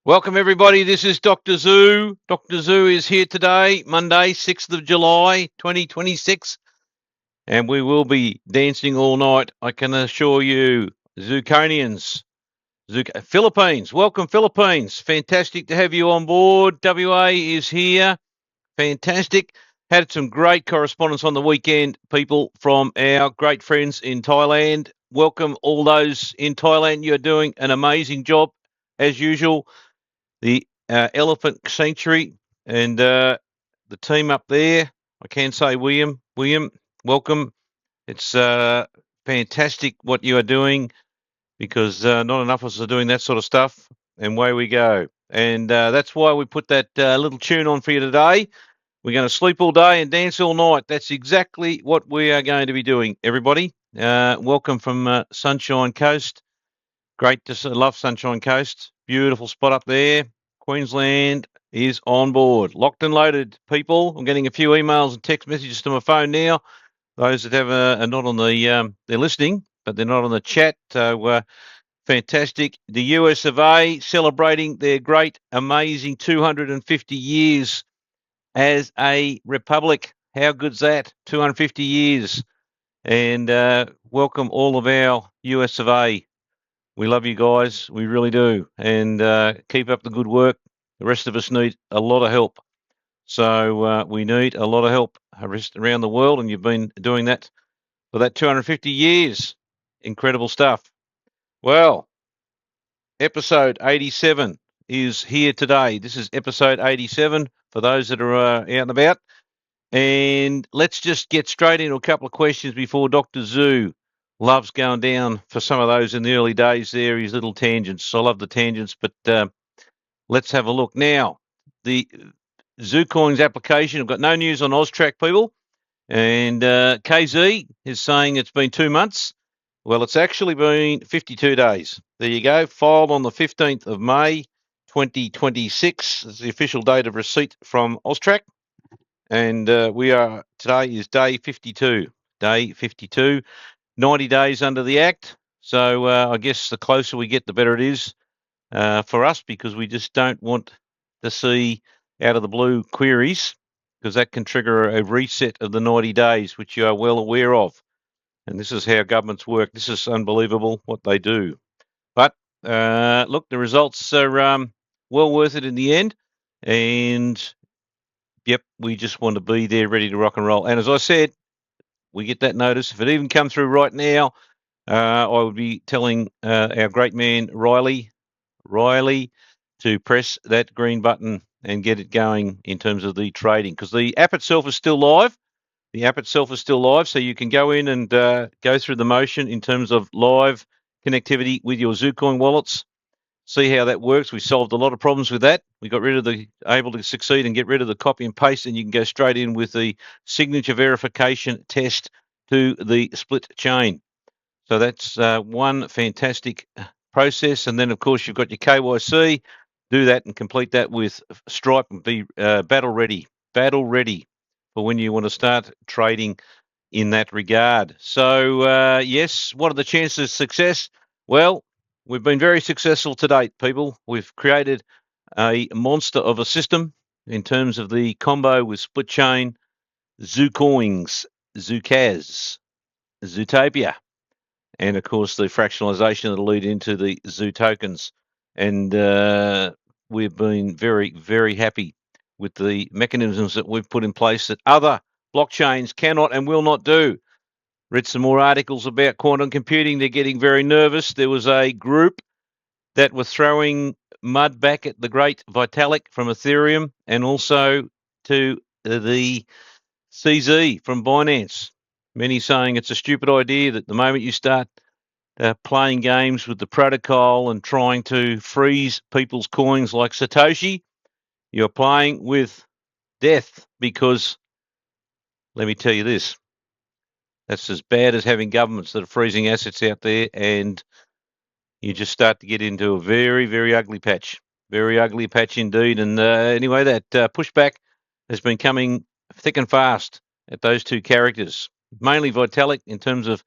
Welcome everybody, this is Dr. Zoo. Dr. Zoo is here today, Monday, 6th of July, 2026, and we will be dancing all night, I can assure you. Zuconians, Philippines, welcome Philippines. Fantastic to have you on board. WA is here, fantastic. Had some great correspondence on the weekend, people from our great friends in Thailand. Welcome all those in Thailand, you're doing an amazing job as usual. The Elephant Sanctuary and the team up there. I can say, William, welcome. It's fantastic what you are doing because not enough of us are doing that sort of stuff. And away we go. And that's why we put that little tune on for you today. We're going to sleep all day and dance all night. That's exactly what we are going to be doing, everybody. Welcome from Sunshine Coast. Great to love Sunshine Coast. Beautiful spot up there. Queensland is on board. Locked and loaded, people. I'm getting a few emails and text messages to my phone now. Those that have are not on the, they're listening, but they're not on the chat. So fantastic. The US of A celebrating their great, amazing 250 years as a republic. How good's that? 250 years. And welcome all of our US of A. We love you guys. We really do. And keep up the good work. The rest of us need a lot of help. So we need a lot of help around the world, and you've been doing that for that 250 years. Incredible stuff. Well, episode 87 is here today. This is episode 87 for those that are out and about. And let's just get straight into a couple of questions before Dr. Zoo loves going down for some of those in the early days there, his little tangents. I love the tangents, but let's have a look. Now, the Zucoin's application, I've got no news on AUSTRAC, people, and KZ is saying it's been 2 months. Well, it's actually been 52 days. There you go. Filed on the 15th of May, 2026. It's the official date of receipt from AUSTRAC. And today is day 52. Day 52, 90 days under the Act. So I guess the closer we get, the better it is for us, because we just don't want to see out of the blue queries, because that can trigger a reset of the 90 days, which you are well aware of. And this is how governments work. This is unbelievable what they do. But look, the results are well worth it in the end. And yep, we just want to be there ready to rock and roll. And as I said, we get that notice. If it even come through right now, I would be telling our great man Riley to press that green button and get it going in terms of the trading, because the app itself is still live. So you can go in and go through the motion in terms of live connectivity with your Zucoin wallets. See how that works. We solved a lot of problems with that. We got rid of able to succeed and get rid of the copy and paste, and you can go straight in with the signature verification test to the split chain. So that's one fantastic process. And then, of course, you've got your KYC. Do that and complete that with Stripe and be battle ready for when you want to start trading in that regard. So, yes, what are the chances of success? Well, we've been very successful to date, people. We've created a monster of a system in terms of the combo with SplitChain, Zucoins, Zukaz, Zootopia, and of course the fractionalization that'll lead into the Zoo tokens. And we've been very, very happy with the mechanisms that we've put in place that other blockchains cannot and will not do. Read some more articles about quantum computing. They're getting very nervous. There was a group that were throwing mud back at the great Vitalik from Ethereum, and also to the CZ from Binance. Many saying it's a stupid idea that the moment you start playing games with the protocol and trying to freeze people's coins like Satoshi, you're playing with death, because let me tell you this, that's as bad as having governments that are freezing assets out there, and you just start to get into a very, very ugly patch. Very ugly patch indeed. And anyway, that pushback has been coming thick and fast at those two characters, mainly Vitalik, in terms of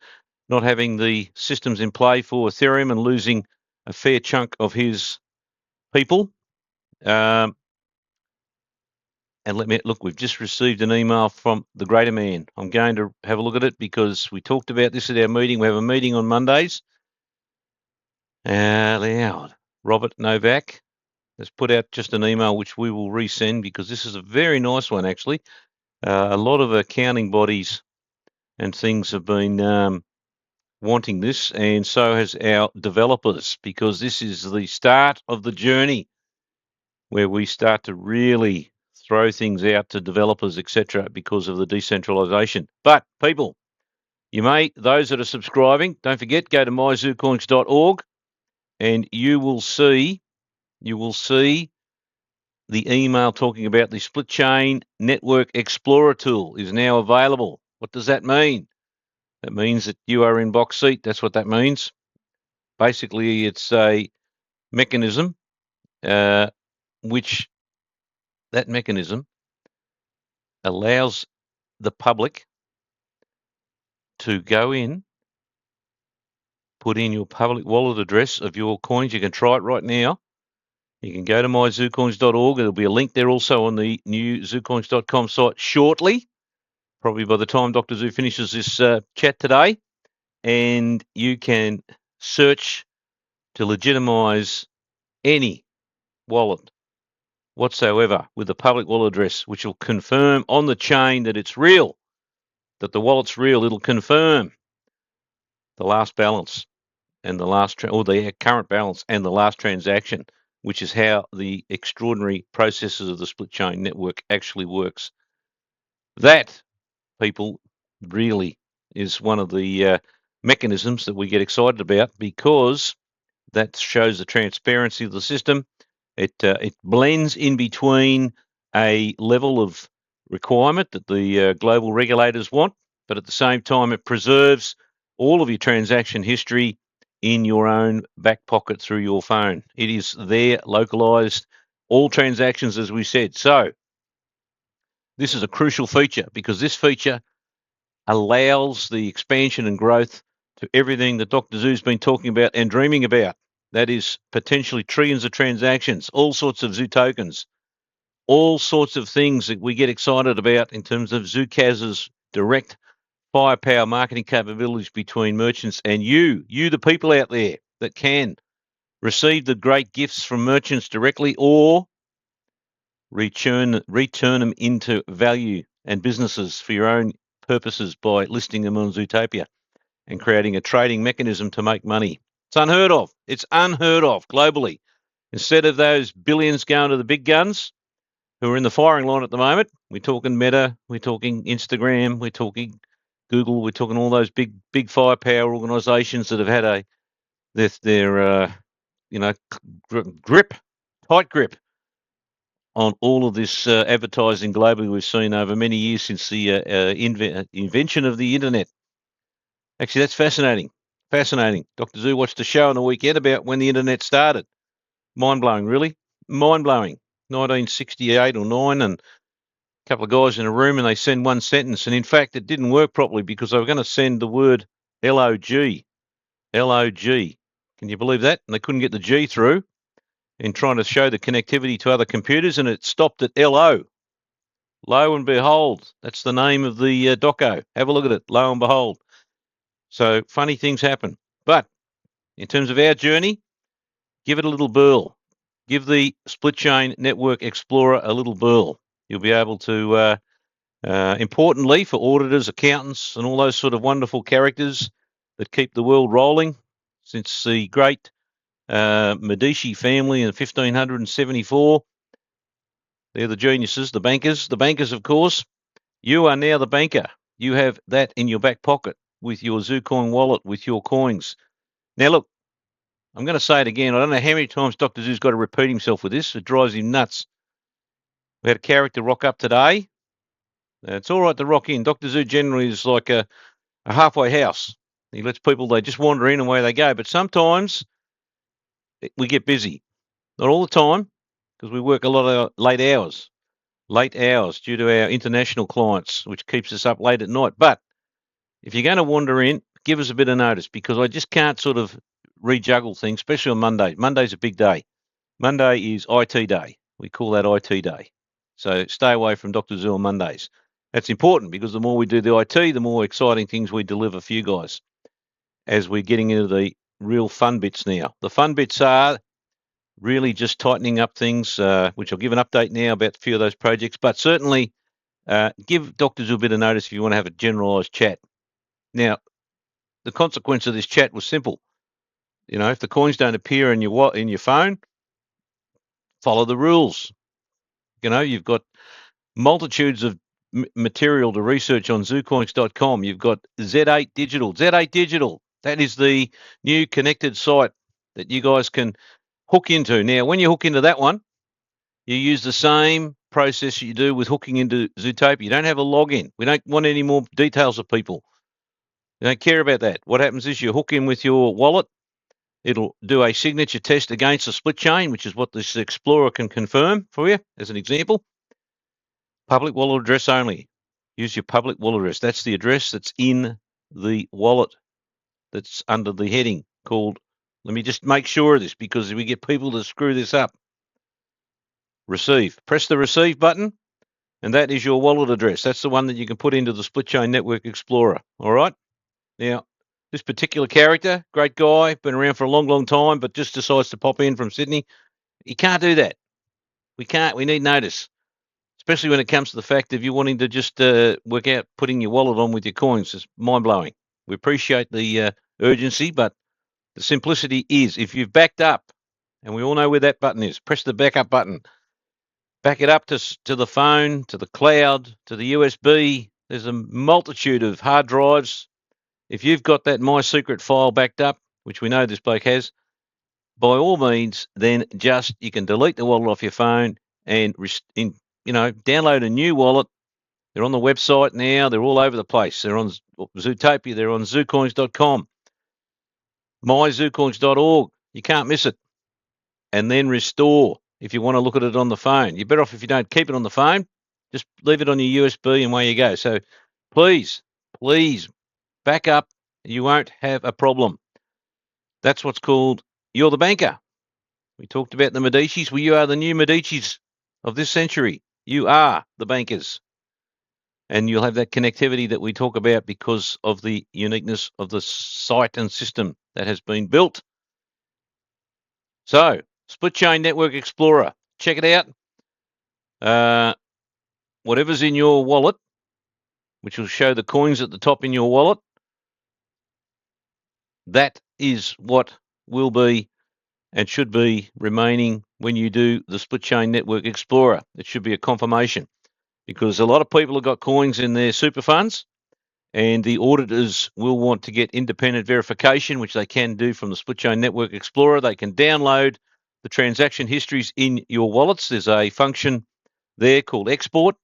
not having the systems in play for Ethereum and losing a fair chunk of his people. And look, we've just received an email from the greater man. I'm going to have a look at it because we talked about this at our meeting. We have a meeting on Mondays. Robert Novak has put out just an email which we will resend because this is a very nice one, actually. A lot of accounting bodies and things have been wanting this, and so has our developers, because this is the start of the journey where we start to really throw things out to developers, etc., because of the decentralization. But people, those that are subscribing, don't forget, go to myzucoins.org and you will see the email talking about the SplitChain Network Explorer tool is now available. What does that mean? That means that you are in box seat. That's what that means. Basically, it's a mechanism which that mechanism allows the public to go in, put in your public wallet address of your coins. You can try it right now. You can go to myzucoins.org. There'll be a link there also on the new zucoins.com site shortly, probably by the time Dr. Zoo finishes this chat today. And you can search to legitimize any wallet whatsoever with a public wallet address, which will confirm on the chain that it's real, that the wallet's real. It'll confirm the last balance and the current balance and the last transaction, which is how the extraordinary processes of the SplitChain network actually works. That, people, really is one of the mechanisms that we get excited about, because that shows the transparency of the system. It blends in between a level of requirement that the global regulators want, but at the same time it preserves all of your transaction history in your own back pocket through your phone. It is there, localized, all transactions, as we said. So this is a crucial feature, because this feature allows the expansion and growth to everything that Dr. Zoo's been talking about and dreaming about. That is potentially trillions of transactions, all sorts of Zoo tokens, all sorts of things that we get excited about in terms of Zoocas's direct firepower marketing capabilities between merchants and you, the people out there that can receive the great gifts from merchants directly, or return them into value and businesses for your own purposes by listing them on Zootopia and creating a trading mechanism to make money. It's unheard of. It's unheard of globally. Instead of those billions going to the big guns who are in the firing line at the moment, we're talking Meta, we're talking Instagram, we're talking Google, we're talking all those big firepower organizations that have had their tight grip on all of this advertising globally we've seen over many years since the invention of the internet. Actually, that's fascinating. Fascinating. Dr. Zoo watched a show on the weekend about when the internet started. Mind-blowing, really. Mind-blowing. 1968 or 9, and a couple of guys in a room, and they send one sentence. And in fact, it didn't work properly because they were going to send the word LOG. LOG. Can you believe that? And they couldn't get the G through in trying to show the connectivity to other computers, and it stopped at LO. Lo and behold, that's the name of the doco. Have a look at it. Lo and behold. So funny things happen. But in terms of our journey, give it a little burl. Give the SplitChain Network Explorer a little burl. You'll be able to, importantly for auditors, accountants, and all those sort of wonderful characters that keep the world rolling since the great Medici family in 1574. They're the geniuses, the bankers. The bankers, of course. You are now the banker. You have that in your back pocket with your Zucoin wallet, with your coins. Now, look, I'm going to say it again. I don't know how many times Dr. Zoo's got to repeat himself with this. It drives him nuts. We had a character rock up today. It's all right to rock in. Dr. Zoo generally is like a halfway house. He lets people, they just wander in and away they go. But sometimes we get busy. Not all the time, because we work a lot of late hours due to our international clients, which keeps us up late at night. But if you're going to wander in, give us a bit of notice, because I just can't sort of rejuggle things, especially on Monday. Monday's a big day. Monday is IT day. We call that IT Day. So stay away from Dr. Zoo on Mondays. That's important because the more we do the IT, the more exciting things we deliver for you guys as we're getting into the real fun bits now. The fun bits are really just tightening up things, which I'll give an update now about a few of those projects, but certainly give Dr. Zoo a bit of notice if you want to have a generalised chat. Now, the consequence of this chat was simple. You know, if the coins don't appear in your phone, follow the rules. You know, you've got multitudes of material to research on Zucoins.com. You've got Z8 Digital. Z8 Digital, that is the new connected site that you guys can hook into. Now, when you hook into that one, you use the same process you do with hooking into Zootopia. You don't have a login. We don't want any more details of people. We don't care about that. What happens is you hook in with your wallet. It'll do a signature test against a split chain, which is what this Explorer can confirm for you, as an example. Public wallet address only. Use your public wallet address. That's the address that's in the wallet that's under the heading called, let me just make sure of this because we get people to screw this up. Receive. Press the receive button, and that is your wallet address. That's the one that you can put into the SplitChain Network Explorer. All right? Now, this particular character, great guy, been around for a long, long time, but just decides to pop in from Sydney. You can't do that. We can't. We need notice, especially when it comes to the fact of you wanting to just work out putting your wallet on with your coins. It's mind-blowing. We appreciate the urgency, but the simplicity is if you've backed up, and we all know where that button is, press the backup button. Back it up to the phone, to the cloud, to the USB. There's a multitude of hard drives. If you've got that My Secret file backed up, which we know this bloke has, by all means, then just you can delete the wallet off your phone and download a new wallet. They're on the website now. They're all over the place. They're on Zootopia. They're on Zucoins.com, myzucoins.org. You can't miss it. And then restore if you want to look at it on the phone. You're better off if you don't keep it on the phone. Just leave it on your USB and away you go. So please back up. You won't have a problem. That's what's called you're the banker. We talked about the Medicis. Well, you are the new Medicis of this century. You are the bankers. And you'll have that connectivity that we talk about because of the uniqueness of the site and system that has been built. So, SplitChain Network Explorer. Check it out. Whatever's in your wallet, which will show the coins at the top in your wallet, that is what will be and should be remaining when you do the SplitChain Network Explorer. It should be a confirmation because a lot of people have got coins in their super funds and the auditors will want to get independent verification, which they can do from the SplitChain Network Explorer. They can download the transaction histories in your wallets. There's a function there called export,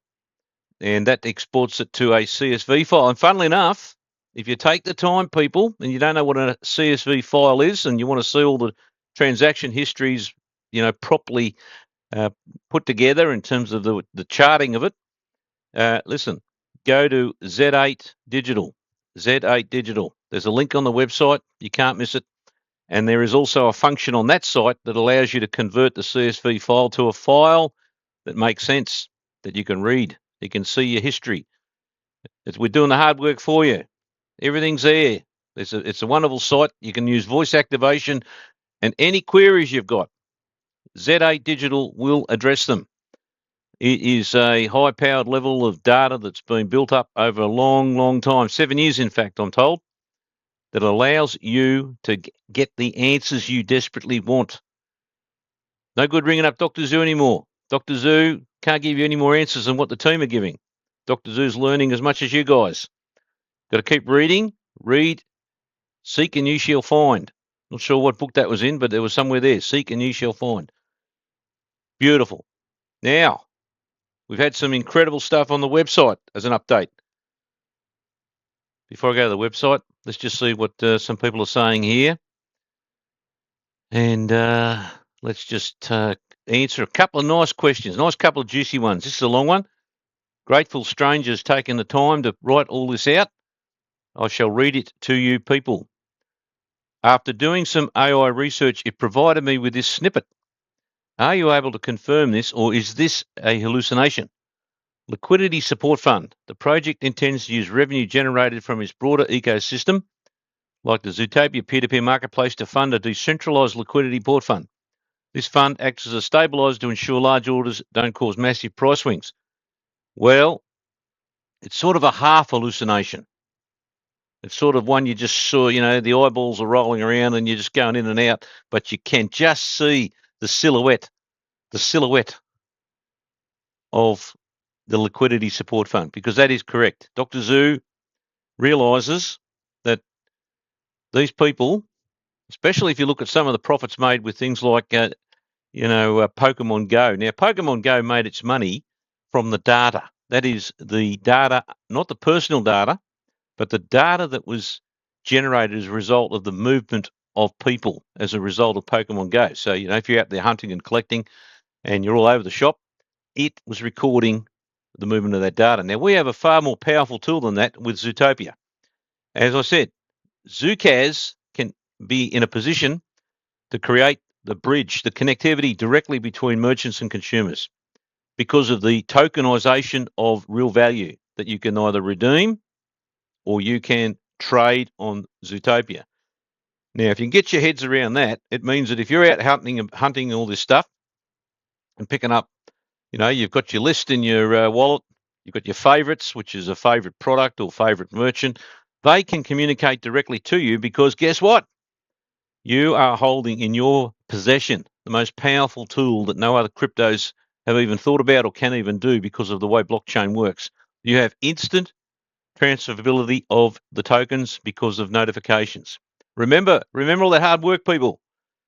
and that exports it to a CSV file. And funnily enough, if you take the time, people, and you don't know what a CSV file is and you want to see all the transaction histories, properly put together in terms of the charting of it, listen, go to Z8 Digital. Z8 Digital. There's a link on the website. You can't miss it. And there is also a function on that site that allows you to convert the CSV file to a file that makes sense, that you can read. You can see your history. We're doing the hard work for you. Everything's there. It's a wonderful site. You can use voice activation and any queries you've got. Z8 Digital will address them. It is a high-powered level of data that's been built up over a long, long time, 7 years, in fact, I'm told, that allows you to get the answers you desperately want. No good ringing up Dr. Zoo anymore. Dr. Zoo can't give you any more answers than what the team are giving. Dr. Zoo's learning as much as you guys. Got to keep reading. Read, seek, and you shall find. Not sure what book that was in, but there was somewhere there. Seek and you shall find. Beautiful. Now, we've had some incredible stuff on the website as an update. Before I go to the website, let's just see what some people are saying here. And let's just answer a couple of nice questions, nice couple of juicy ones. This is a long one. Grateful strangers taking the time to write all this out. I shall read it to you people. After doing some AI research, it provided me with this snippet. Are you able to confirm this, or is this a hallucination? Liquidity Support Fund. The project intends to use revenue generated from its broader ecosystem, like the Zootopia peer-to-peer marketplace, to fund a decentralized liquidity port fund. This fund acts as a stabilizer to ensure large orders don't cause massive price swings. Well, it's sort of a half hallucination. It's sort of one you just saw, the eyeballs are rolling around and you're just going in and out, but you can just see the silhouette of the Liquidity Support Fund, because that is correct. Dr. Zoo realizes that these people, especially if you look at some of the profits made with things like, Pokemon Go. Now, Pokemon Go made its money from the data. That is the data, not the personal data, but the data that was generated as a result of the movement of people as a result of Pokemon Go. So, if you're out there hunting and collecting and you're all over the shop, it was recording the movement of that data. Now, we have a far more powerful tool than that with Zootopia. As I said, Zoocaz can be in a position to create the bridge, the connectivity directly between merchants and consumers, because of the tokenisation of real value that you can either redeem or you can trade on Zootopia. Now, if you can get your heads around that, it means that if you're out hunting all this stuff and picking up, you've got your list in your wallet, you've got your favorites, which is a favorite product or favorite merchant. They can communicate directly to you, because guess what? You are holding in your possession the most powerful tool that no other cryptos have even thought about or can even do, because of the way blockchain works. You have instant transferability of the tokens because of notifications. Remember all that hard work, people.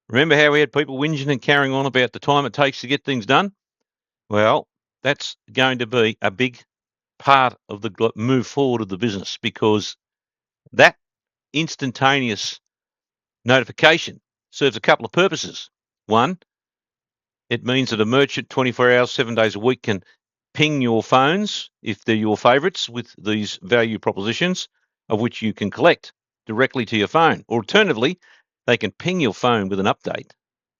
Remember how we had people whinging and carrying on about the time it takes to get things done? Well, that's going to be a big part of the move forward of the business, because that instantaneous notification serves a couple of purposes. One, it means that a merchant 24 hours, 7 days a week can ping your phones, if they're your favorites, with these value propositions of which you can collect directly to your phone. Or alternatively, they can ping your phone with an update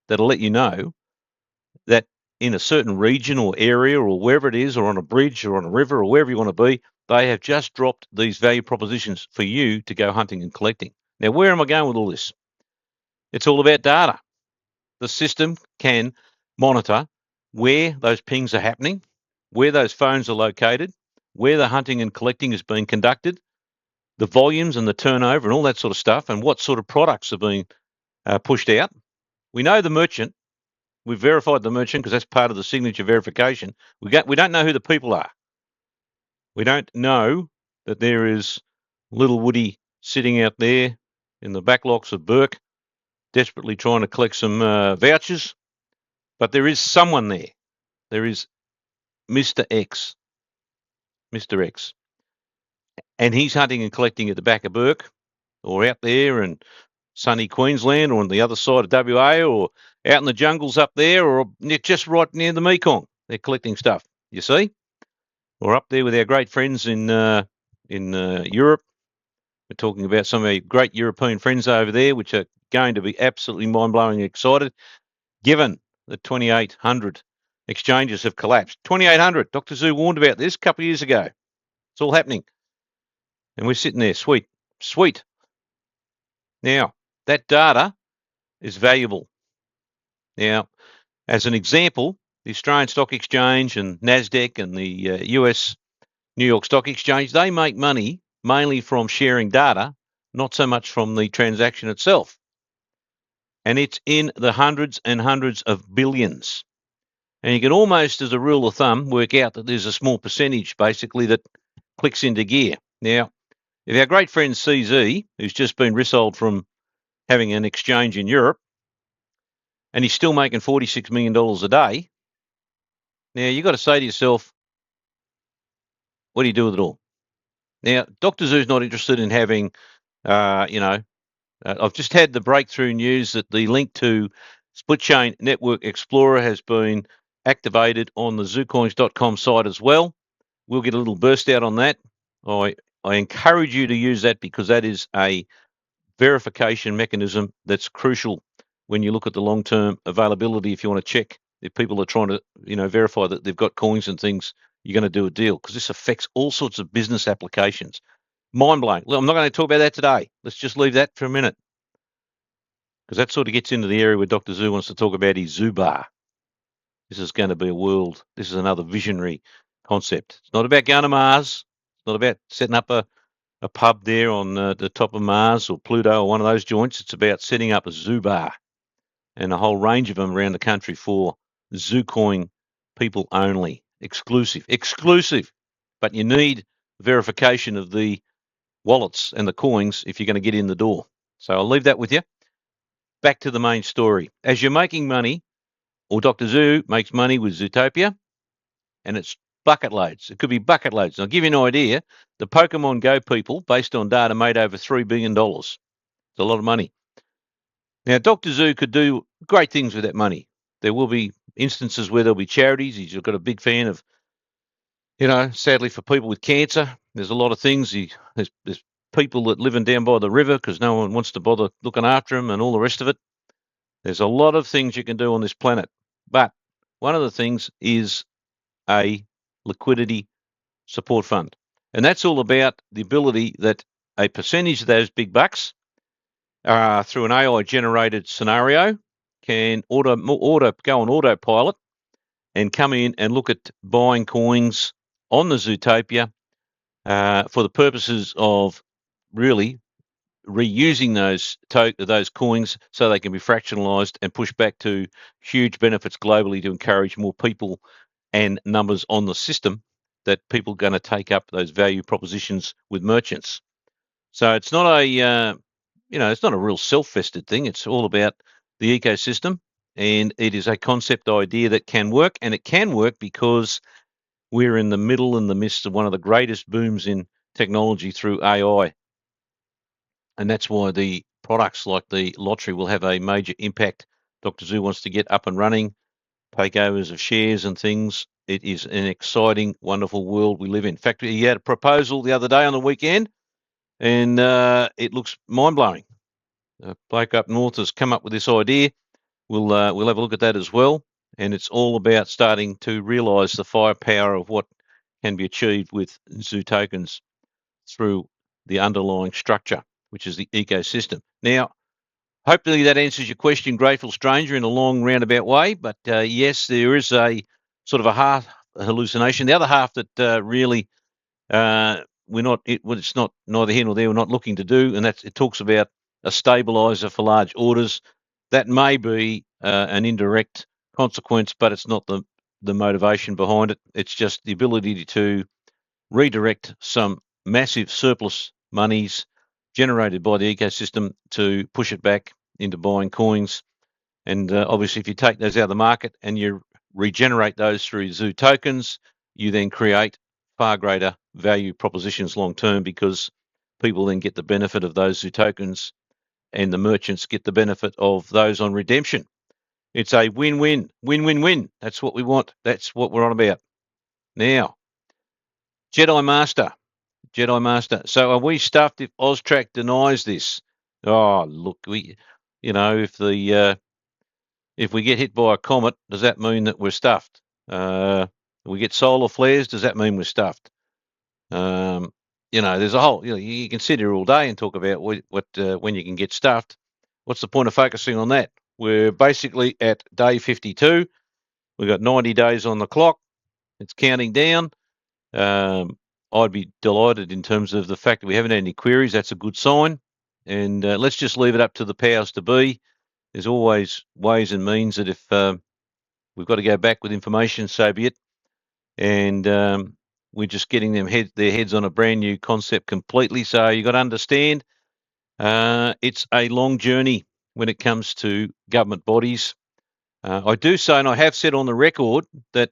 that'll let you know that in a certain region or area or wherever it is, or on a bridge or on a river or wherever you want to be, they have just dropped these value propositions for you to go hunting and collecting. Now, where am I going with all this? It's all about data. The system can monitor where those pings are happening, where those phones are located, where the hunting and collecting is being conducted, the volumes and the turnover and all that sort of stuff, and what sort of products are being pushed out. We know the merchant. We've verified the merchant because that's part of the signature verification. We don't know who the people are. We don't know that there is little Woody sitting out there in the backlocks of Burke, desperately trying to collect some vouchers. But there is someone there. There is Mr. X. And he's hunting and collecting at the back of Burke, or out there in sunny Queensland, or on the other side of WA, or out in the jungles up there, or just right near the Mekong. They're collecting stuff, you see? Or up there with our great friends in Europe. We're talking about some of our great European friends over there, which are going to be absolutely mind-blowing excited, given that 2,800 exchanges have collapsed. 2,800. Dr. Zoo warned about this a couple of years ago. It's all happening. And we're sitting there, sweet. Now, that data is valuable. Now, as an example, the Australian Stock Exchange and NASDAQ and the US New York Stock Exchange, they make money mainly from sharing data, not so much from the transaction itself. And it's in the hundreds and hundreds of billions. And you can almost, as a rule of thumb, work out that there's a small percentage, basically, that clicks into gear. Now, if our great friend CZ, who's just been resold from having an exchange in Europe, and he's still making $46 million a day, now you've got to say to yourself, what do you do with it all? Now, Dr. Zoo's not interested in having, I've just had the breakthrough news that the link to SplitChain Network Explorer has been activated on the Zucoins.com site as well. We'll get a little burst out on that. I encourage you to use that, because that is a verification mechanism that's crucial when you look at the long-term availability, if you want to check if people are trying to, verify that they've got coins and things, you're going to do a deal, because this affects all sorts of business applications. Mind-blowing. Look, I'm not going to talk about that today. Let's just leave that for a minute, because that sort of gets into the area where Dr. Zoo wants to talk about his Zoo Bar. This is going to be a world. This is another visionary concept. It's not about going to Mars. It's not about setting up a pub there on the top of Mars or Pluto or one of those joints. It's about setting up a Zoo Bar and a whole range of them around the country for Zucoin people only. Exclusive. But you need verification of the wallets and the coins if you're going to get in the door. So I'll leave that with you. Back to the main story. As you're making money, or Dr. Zoo makes money with Zootopia, and it's bucket loads. It could be bucket loads. I'll give you an idea. The Pokemon Go people, based on data, made over $3 billion. It's a lot of money. Now, Dr. Zoo could do great things with that money. There will be instances where there'll be charities. He's got a big fan of, sadly for people with cancer, there's a lot of things. There's people that living down by the river because no one wants to bother looking after them and all the rest of it. There's a lot of things you can do on this planet. But one of the things is a liquidity support fund. And that's all about the ability that a percentage of those big bucks through an AI-generated scenario can go on autopilot and come in and look at buying coins on the Zootopia for the purposes of really reusing those coins so they can be fractionalized and pushed back to huge benefits globally to encourage more people and numbers on the system, that people are going to take up those value propositions with merchants. So it's not it's not a real self-vested thing. It's all about the ecosystem, and it is a concept idea that can work, and it can work because we're in the midst of one of the greatest booms in technology through AI. And that's why the products like the lottery will have a major impact. Dr. Zoo wants to get up and running, takeovers of shares and things. It is an exciting, wonderful world we live in. In fact, he had a proposal the other day on the weekend, and it looks mind-blowing. A bloke up north has come up with this idea. We'll have a look at that as well. And it's all about starting to realise the firepower of what can be achieved with Zoo tokens through the underlying structure, which is the ecosystem. Now, hopefully that answers your question, Grateful Stranger, in a long roundabout way. But yes, there is a sort of a half hallucination. The other half that really it's not neither here nor there. We're not looking to do, and it talks about a stabilizer for large orders. That may be an indirect consequence, but it's not the motivation behind it. It's just the ability to redirect some massive surplus monies generated by the ecosystem to push it back into buying coins. And obviously, if you take those out of the market and you regenerate those through Zoo tokens, you then create far greater value propositions long term, because people then get the benefit of those Zoo tokens and the merchants get the benefit of those on redemption. It's a win-win, win-win-win. That's what we want. That's what we're on about. Now, Jedi Master. So are we stuffed if AUSTRAC denies this? Oh, look, if we get hit by a comet, does that mean that we're stuffed? We get solar flares, does that mean we're stuffed? There's a whole, you can sit here all day and talk about when you can get stuffed. What's the point of focusing on that? We're basically at day 52. We've got 90 days on the clock. It's counting down. I'd be delighted in terms of the fact that we haven't had any queries. That's a good sign. And let's just leave it up to the powers to be. There's always ways and means that if we've got to go back with information, so be it. And we're just getting their heads on a brand new concept completely. So you've got to understand it's a long journey when it comes to government bodies. I do say, and I have said on the record, that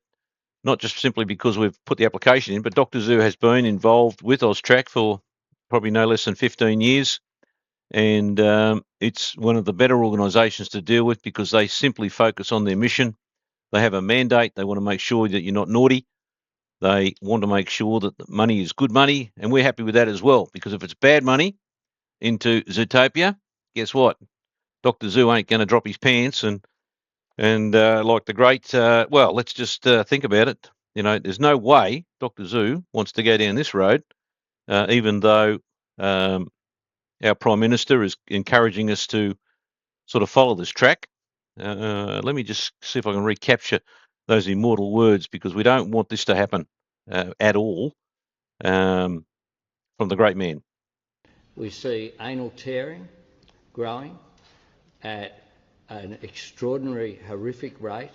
not just simply because we've put the application in, but Dr. Zoo has been involved with AUSTRAC for probably no less than 15 years. And it's one of the better organisations to deal with because they simply focus on their mission. They have a mandate. They want to make sure that you're not naughty. They want to make sure that the money is good money, and we're happy with that as well, because if it's bad money into Zootopia, guess what? Dr. Zoo ain't going to drop his pants and And like the great, well, let's just think about it. There's no way Dr. Zhu wants to go down this road, even though our Prime Minister is encouraging us to sort of follow this track. Let me just see if I can recapture those immortal words, because we don't want this to happen at all from the great man. We see anal tearing growing at an extraordinary, horrific rate.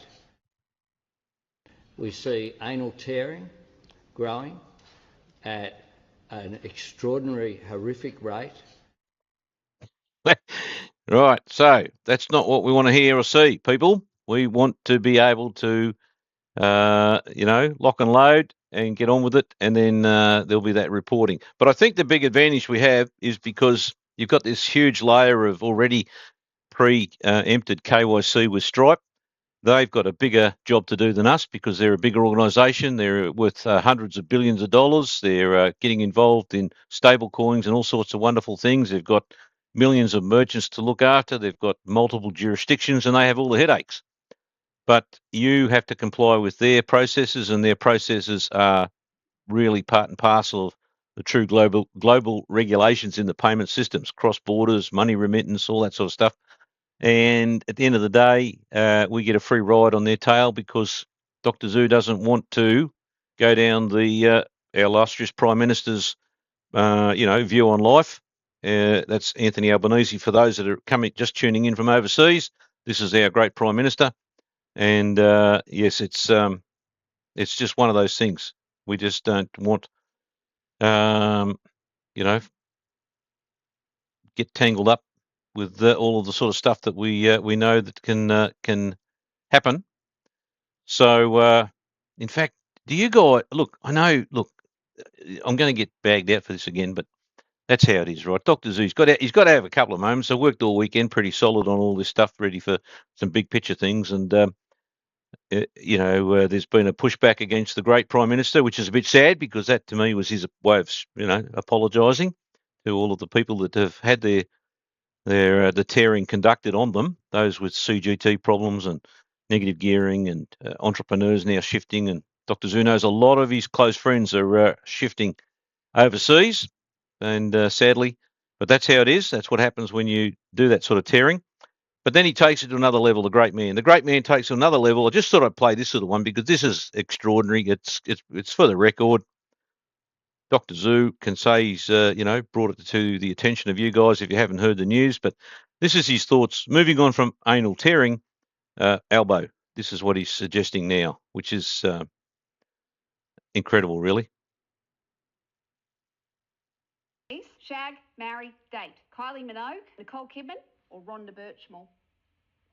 We see anal tearing growing at an extraordinary, horrific rate. Right, so that's not what we want to hear or see, people. We want to be able to, lock and load and get on with it, and then there'll be that reporting. But I think the big advantage we have is because you've got this huge layer of already pre-empted KYC with Stripe. They've got a bigger job to do than us because they're a bigger organisation. They're worth hundreds of billions of dollars. They're getting involved in stable coins and all sorts of wonderful things. They've got millions of merchants to look after. They've got multiple jurisdictions, and they have all the headaches. But you have to comply with their processes, and their processes are really part and parcel of the true global regulations in the payment systems, cross borders, money remittance, all that sort of stuff. And at the end of the day, we get a free ride on their tail because Dr. Zhu doesn't want to go down the our illustrious Prime Minister's view on life. That's Anthony Albanese. For those that are just tuning in from overseas, this is our great Prime Minister, and yes, it's just one of those things. We just don't want, get tangled up with all of the sort of stuff that we know that can happen. So, in fact, do you guys look? I know. Look, I'm going to get bagged out for this again, but that's how it is, right? Dr. Zhu's he's got to have a couple of moments. I worked all weekend, pretty solid on all this stuff, ready for some big picture things, and there's been a pushback against the great Prime Minister, which is a bit sad because that to me was his way of apologising to all of the people that have had the tearing conducted on them, those with CGT problems and negative gearing, and entrepreneurs now shifting. And Dr. Zhu knows a lot of his close friends are shifting overseas, and sadly, but that's how it is. That's what happens when you do that sort of tearing. But then he takes it to another level, the great man. The great man takes it to another level. I just thought I'd play this sort of one because this is extraordinary. It's for the record. Dr. Zhu can say he's, brought it to the attention of you guys if you haven't heard the news. But this is his thoughts. Moving on from anal tearing, elbow. This is what he's suggesting now, which is incredible, really. Shag, marry, date. Kylie Minogue, Nicole Kidman, or Rhonda Birchmore?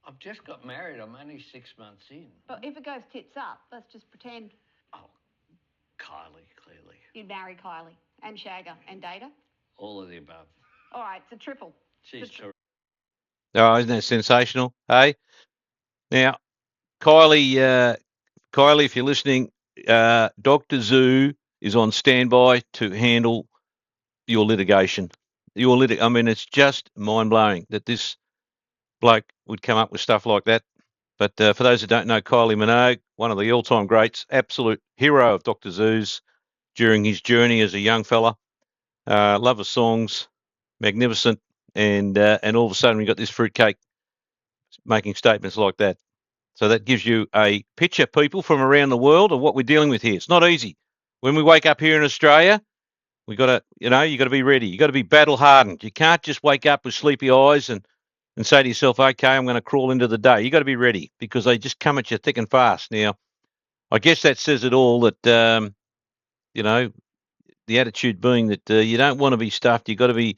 I've just got married. I'm only 6 months in. But if it goes tits up, let's just pretend. Oh, Kylie, clearly. You'd marry Kylie and shag her and date her? All of the above. All right, it's a triple. She's terrific. Oh, isn't that sensational? Hey, now, Kylie, if you're listening, Dr. Zhu is on standby to handle your litigation. I mean, it's just mind-blowing that this bloke would come up with stuff like that. But for those who don't know, Kylie Minogue, one of the all-time greats, absolute hero of Dr. Zhu's during his journey as a young fella. Love of songs, magnificent, and all of a sudden we got this fruitcake making statements like that. So that gives you a picture, people, from around the world of what we're dealing with here. It's not easy. When we wake up here in Australia, we got to, you got to be ready. You got to be battle hardened. You can't just wake up with sleepy eyes and say to yourself, okay, I'm going to crawl into the day. You got to be ready because they just come at you thick and fast. Now, I guess that says it all that, the attitude being that you don't want to be stuffed. You got to be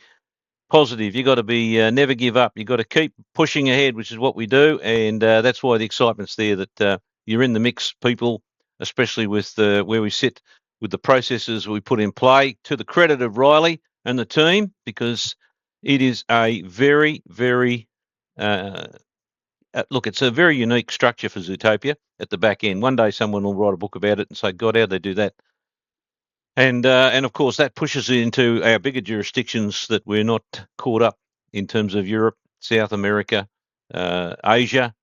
positive. You got to be never give up. You got to keep pushing ahead, which is what we do. And that's why the excitement's there that you're in the mix, people, especially with where we sit with the processes we put in play, to the credit of Riley and the team, because it is a very, very, look, it's a very unique structure for Zootopia at the back end. One day someone will write a book about it and say, God, how'd they do that? And of course, that pushes into our bigger jurisdictions that we're not caught up in terms of Europe, South America, Asia,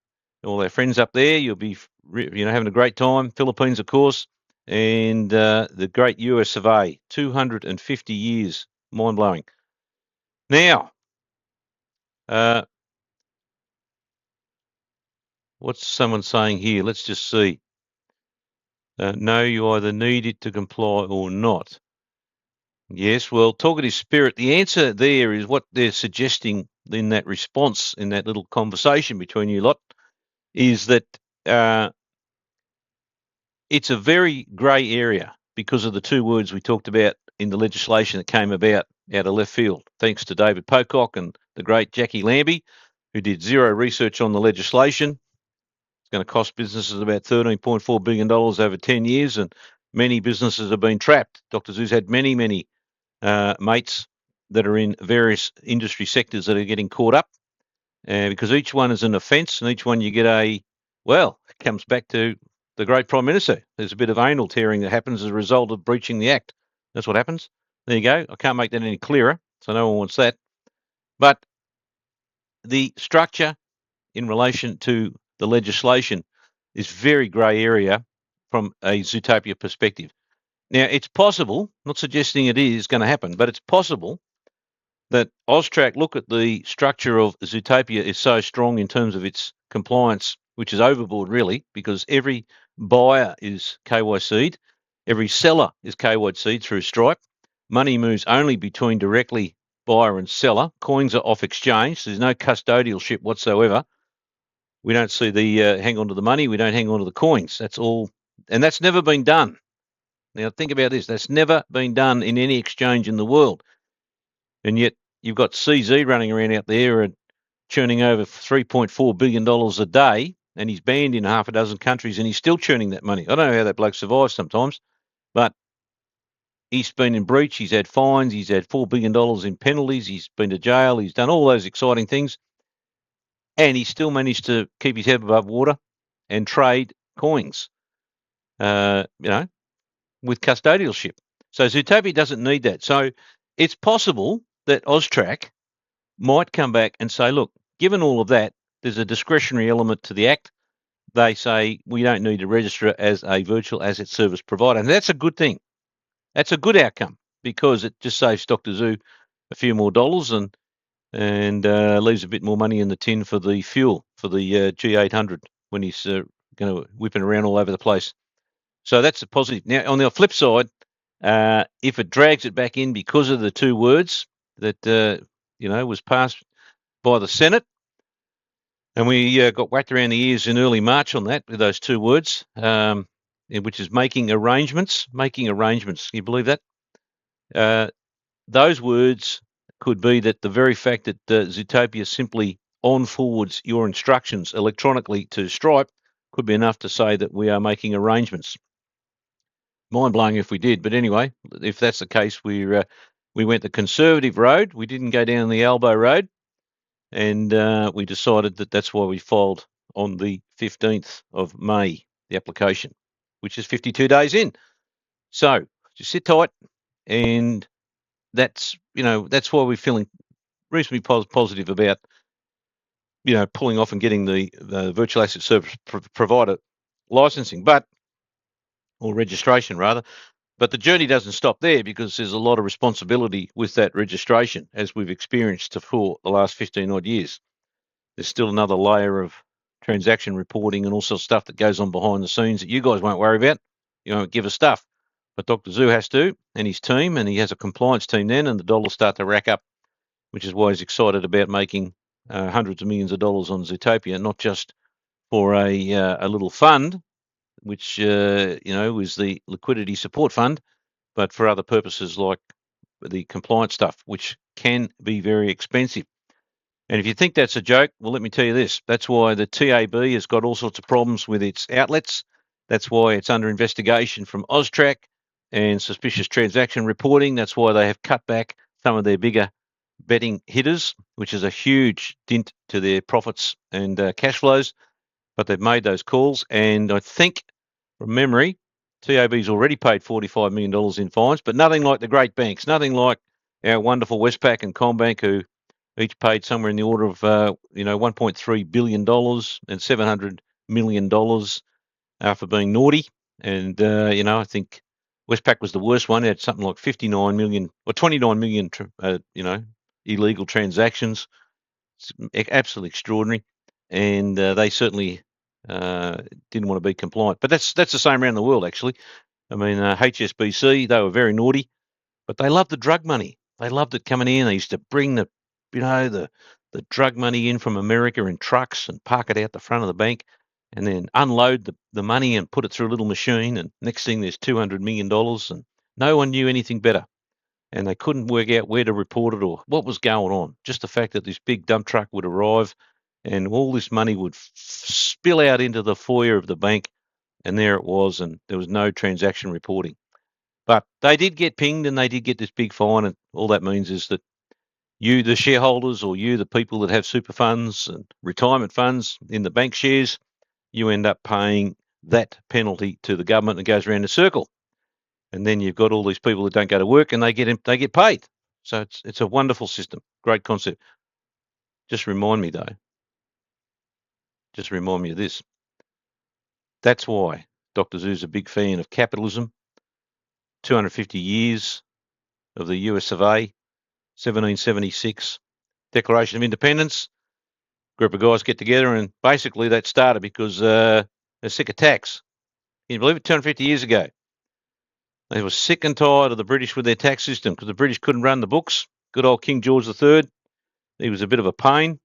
all our friends up there. You'll be, having a great time. Philippines, of course, and the great US of A, 250 years, mind blowing. Now, what's someone saying here? Let's just see. No, you either need it to comply or not. Yes, well, talkative spirit, the answer there is what they're suggesting in that response, in that little conversation between you lot, is that it's a very grey area because of the two words we talked about in the legislation that came about out of left field, thanks to David Pocock and the great Jackie Lambie, who did zero research on the legislation. It's going to cost businesses about $13.4 billion over 10 years, and many businesses have been trapped. Dr. Zoo's had many mates that are in various industry sectors that are getting caught up, because each one is an offence, and each one you get it comes back to the great Prime Minister. There's a bit of anal tearing that happens as a result of breaching the Act. That's what happens. There you go. I can't make that any clearer, so no one wants that. But the structure in relation to the legislation is very grey area from a Zootopia perspective. Now, it's possible, not suggesting it is going to happen, but it's possible that AUSTRAC look at the structure of Zootopia is so strong in terms of its compliance, which is overboard really, because every buyer is KYC'd, every seller is KYC'd through Stripe. Money moves only between directly buyer and seller. Coins are off exchange. So there's no custodialship whatsoever. We don't see the hang on to the money. We don't hang on to the coins. That's all. And that's never been done. Now, think about this. That's never been done in any exchange in the world. And yet you've got CZ running around out there and churning over $3.4 billion a day, and he's banned in half a dozen countries, and he's still churning that money. I don't know how that bloke survives sometimes, but he's been in breach. He's had fines. He's had $4 billion in penalties. He's been to jail. He's done all those exciting things, and he still managed to keep his head above water and trade coins, with custodialship. So Zootopia doesn't need that. So it's possible that AUSTRAC might come back and say, look, given all of that, there's a discretionary element to the Act. They say we don't need to register as a virtual asset service provider. And that's a good thing. That's a good outcome because it just saves Dr. Zoo a few more dollars and leaves a bit more money in the tin for the fuel for the G800 when he's going to whipping around all over the place. So that's a positive. Now, on the flip side, if it drags it back in because of the two words that was passed by the Senate, and we got whacked around the ears in early March on that with those two words, which is making arrangements. Making arrangements. Can you believe that? Those words could be that the very fact that Zootopia simply on-forwards your instructions electronically to Stripe could be enough to say that we are making arrangements. Mind-blowing if we did, but anyway, if that's the case, we went the conservative road. We didn't go down the elbow road, and we decided that that's why we filed on the 15th of May, the application, which is 52 days in. So just sit tight, and that's why we're feeling reasonably positive about pulling off and getting the virtual asset service provider licensing, or registration rather. But the journey doesn't stop there because there's a lot of responsibility with that registration, as we've experienced for the last 15 odd years. There's still another layer of transaction reporting and all sorts of stuff that goes on behind the scenes that you guys won't worry about. You won't give us stuff. But Dr. Zoo has to, and his team, and he has a compliance team then, and the dollars start to rack up, which is why he's excited about making hundreds of millions of dollars on Zootopia, not just for a little fund, which is the liquidity support fund, but for other purposes like the compliance stuff, which can be very expensive. And if you think that's a joke, well, let me tell you this. That's why the TAB has got all sorts of problems with its outlets. That's why it's under investigation from AUSTRAC and suspicious transaction reporting. That's why they have cut back some of their bigger betting hitters, which is a huge dint to their profits and cash flows. But they've made those calls. And I think, from memory, TAB's already paid $45 million in fines, but nothing like the great banks, nothing like our wonderful Westpac and Combank, who each paid somewhere in the order of $1.3 billion and $700 million for being naughty. And I think Westpac was the worst one. It had something like 59 million or 29 million illegal transactions. It's absolutely extraordinary, and they certainly didn't want to be compliant. But that's the same around the world, actually. I mean, HSBC, they were very naughty, but they loved the drug money. They loved it coming in. They used to bring the drug money in from America in trucks and park it out the front of the bank, and then unload the money and put it through a little machine. And next thing, there's $200 million, and no one knew anything better. And they couldn't work out where to report it or what was going on. Just the fact that this big dump truck would arrive and all this money would spill out into the foyer of the bank, and there it was, and there was no transaction reporting. But they did get pinged, and they did get this big fine, and all that means is that you, the shareholders, or you, the people that have super funds and retirement funds in the bank shares, you end up paying that penalty to the government, and it goes around in a circle. And then you've got all these people that don't go to work, and they get paid. So it's a wonderful system, great concept. Just remind me though. Just remind me of this. That's why Dr. Zoo's a big fan of capitalism. 250 years of the US of A, 1776, Declaration of Independence. Group of guys get together, and basically that started because they're sick of tax. Can you believe it? 250 years ago. They were sick and tired of the British with their tax system because the British couldn't run the books. Good old King George III, he was a bit of a pain.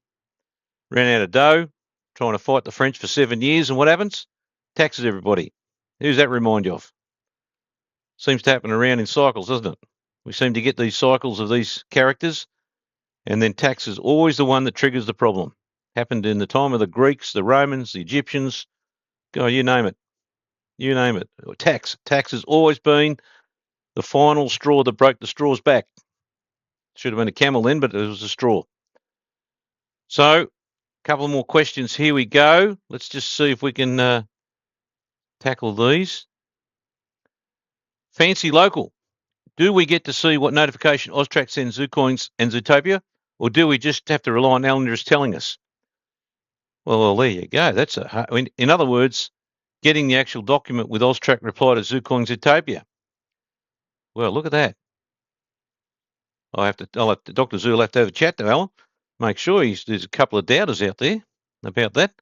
Ran out of dough, trying to fight the French for 7 years, and what happens? Taxes everybody. Who's that remind you of? Seems to happen around in cycles, doesn't it? We seem to get these cycles of these characters, and then tax is always the one that triggers the problem. Happened in the time of the Greeks, the Romans, the Egyptians. God, you name it. You name it. Tax. Tax has always been the final straw that broke the straw's back. Should have been a camel then, but it was a straw. So, a couple more questions. Here we go. Let's just see if we can tackle these. Fancy local. Do we get to see what notification AUSTRAC sends Zucoins and Zootopia, or do we just have to rely on Alan just telling us? Well, there you go. In other words, getting the actual document with AUSTRAC reply to Zucoin Zootopia. Well, look at that. Dr. Zoo will have to have a chat to Alan. Make sure there's a couple of doubters out there about that.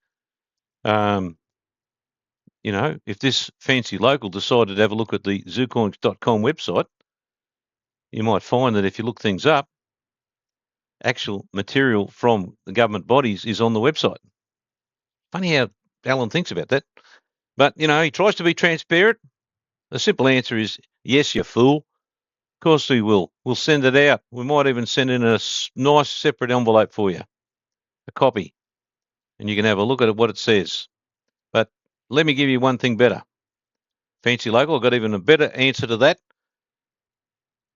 If this fancy local decided to have a look at the Zucoins.com website, you might find that if you look things up, actual material from the government bodies is on the website. Funny how Alan thinks about that. But, he tries to be transparent. The simple answer is, yes, you fool. Of course we will. We'll send it out. We might even send in a nice separate envelope for you, a copy, and you can have a look at what it says. But let me give you one thing better. Fancy local, I've got even a better answer to that.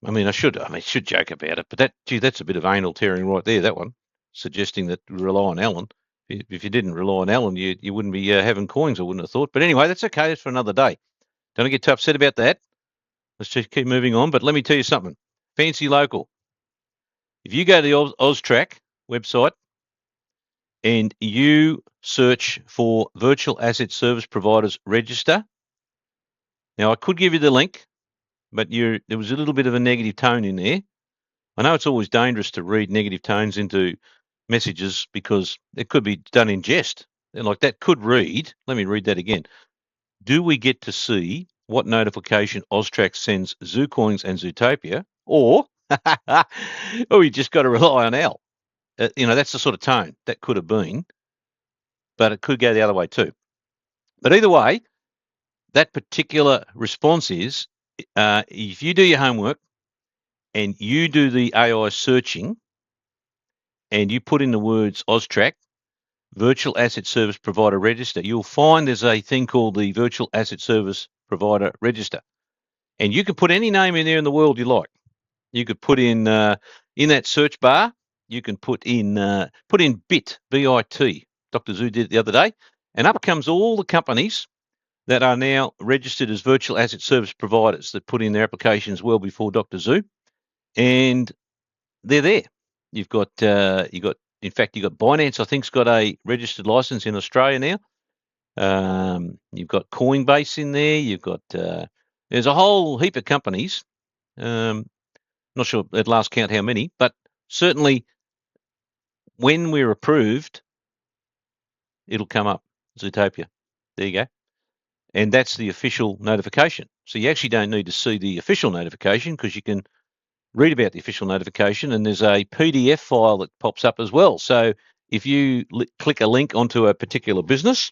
I should joke about it, but that's a bit of anal tearing right there, that one, suggesting that we rely on Alan. If you didn't rely on Alan, you wouldn't be having coins, I wouldn't have thought. But anyway, that's okay. It's for another day. Don't get too upset about that. Let's just keep moving on. But let me tell you something. Fancy local. If you go to the AUSTRAC website and you search for Virtual Asset Service Providers Register, now I could give you the link, but there was a little bit of a negative tone in there. I know it's always dangerous to read negative tones into messages because it could be done in jest. And like that could read, let me read that again. Do we get to see what notification AUSTRAC sends Zucoins and Zootopia, or you just got to rely on Al? That's the sort of tone that could have been, but it could go the other way too. But either way, that particular response is, if you do your homework and you do the AI searching and you put in the words AUSTRAC, Virtual Asset Service Provider Register, you'll find there's a thing called the Virtual Asset Service Provider Register. And you can put any name in there in the world you like. You could put in that search bar, you can put in BIT, B-I-T. Dr. Zoo did it the other day. And up comes all the companies that are now registered as Virtual Asset Service Providers that put in their applications well before Dr. Zoo. And they're there. You've got in fact you've got Binance. I think's got a registered license in Australia now. You've got Coinbase in there. You've got there's a whole heap of companies. Not sure at last count how many, but certainly when we're approved, it'll come up, Zootopia. There you go. And that's the official notification. So you actually don't need to see the official notification because you can read about the official notification, and there's a PDF file that pops up as well. So if you click a link onto a particular business,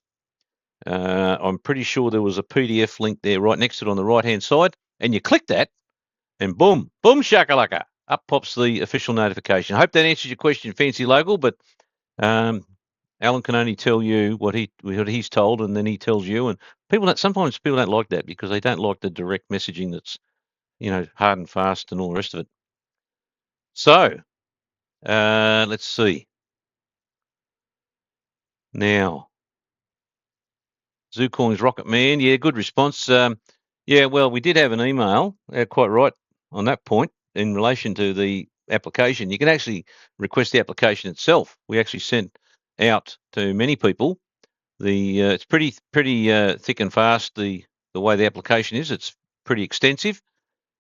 I'm pretty sure there was a PDF link there right next to it on the right-hand side, and you click that, and boom, boom shakalaka, up pops the official notification. I hope that answers your question, Fancy Local, but Alan can only tell you what he's told, and then he tells you. And sometimes people don't like that because they don't like the direct messaging that's, hard and fast and all the rest of it. So let's see. Now, Zucoin's Rocket Man, yeah, good response. Yeah, well, we did have an email, quite right on that point in relation to the application. You can actually request the application itself. We actually sent out to many people. It's pretty thick and fast. The way the application is, it's pretty extensive,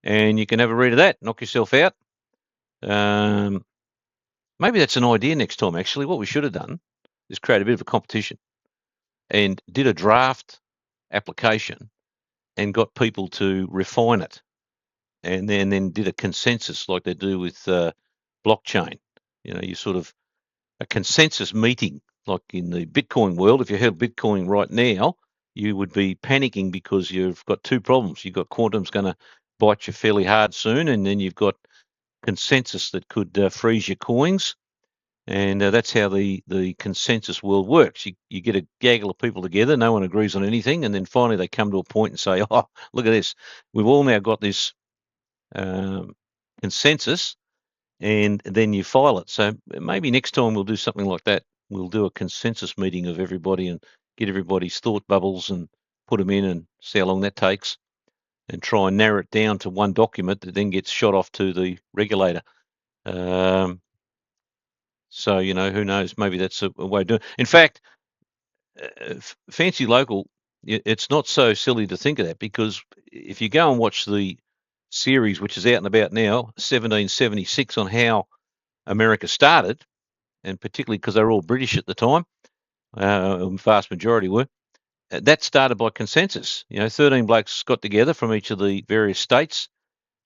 and you can have a read of that. Knock yourself out. Maybe that's an idea next time. Actually, what we should have done is create a bit of a competition, and did a draft application, and got people to refine it, and then did a consensus like they do with blockchain. You sort of a consensus meeting, like in the Bitcoin world. If you held Bitcoin right now, you would be panicking because you've got two problems. You've got quantum's going to bite you fairly hard soon, and then you've got consensus that could freeze your coins. And that's how the consensus world works. You get a gaggle of people together, no one agrees on anything, and then finally they come to a point and say, oh, look at this. We've all now got this consensus, and then you file it. So maybe next time we'll do something like that. We'll do a consensus meeting of everybody and get everybody's thought bubbles and put them in and see how long that takes, and try and narrow it down to one document that then gets shot off to the regulator. So, who knows? Maybe that's a way of doing it. In fact, Fancy Local, it's not so silly to think of that, because if you go and watch the series, which is out and about now, 1776, on how America started, and particularly because they were all British at the time, vast majority were, that started by consensus. 13 blokes got together from each of the various states,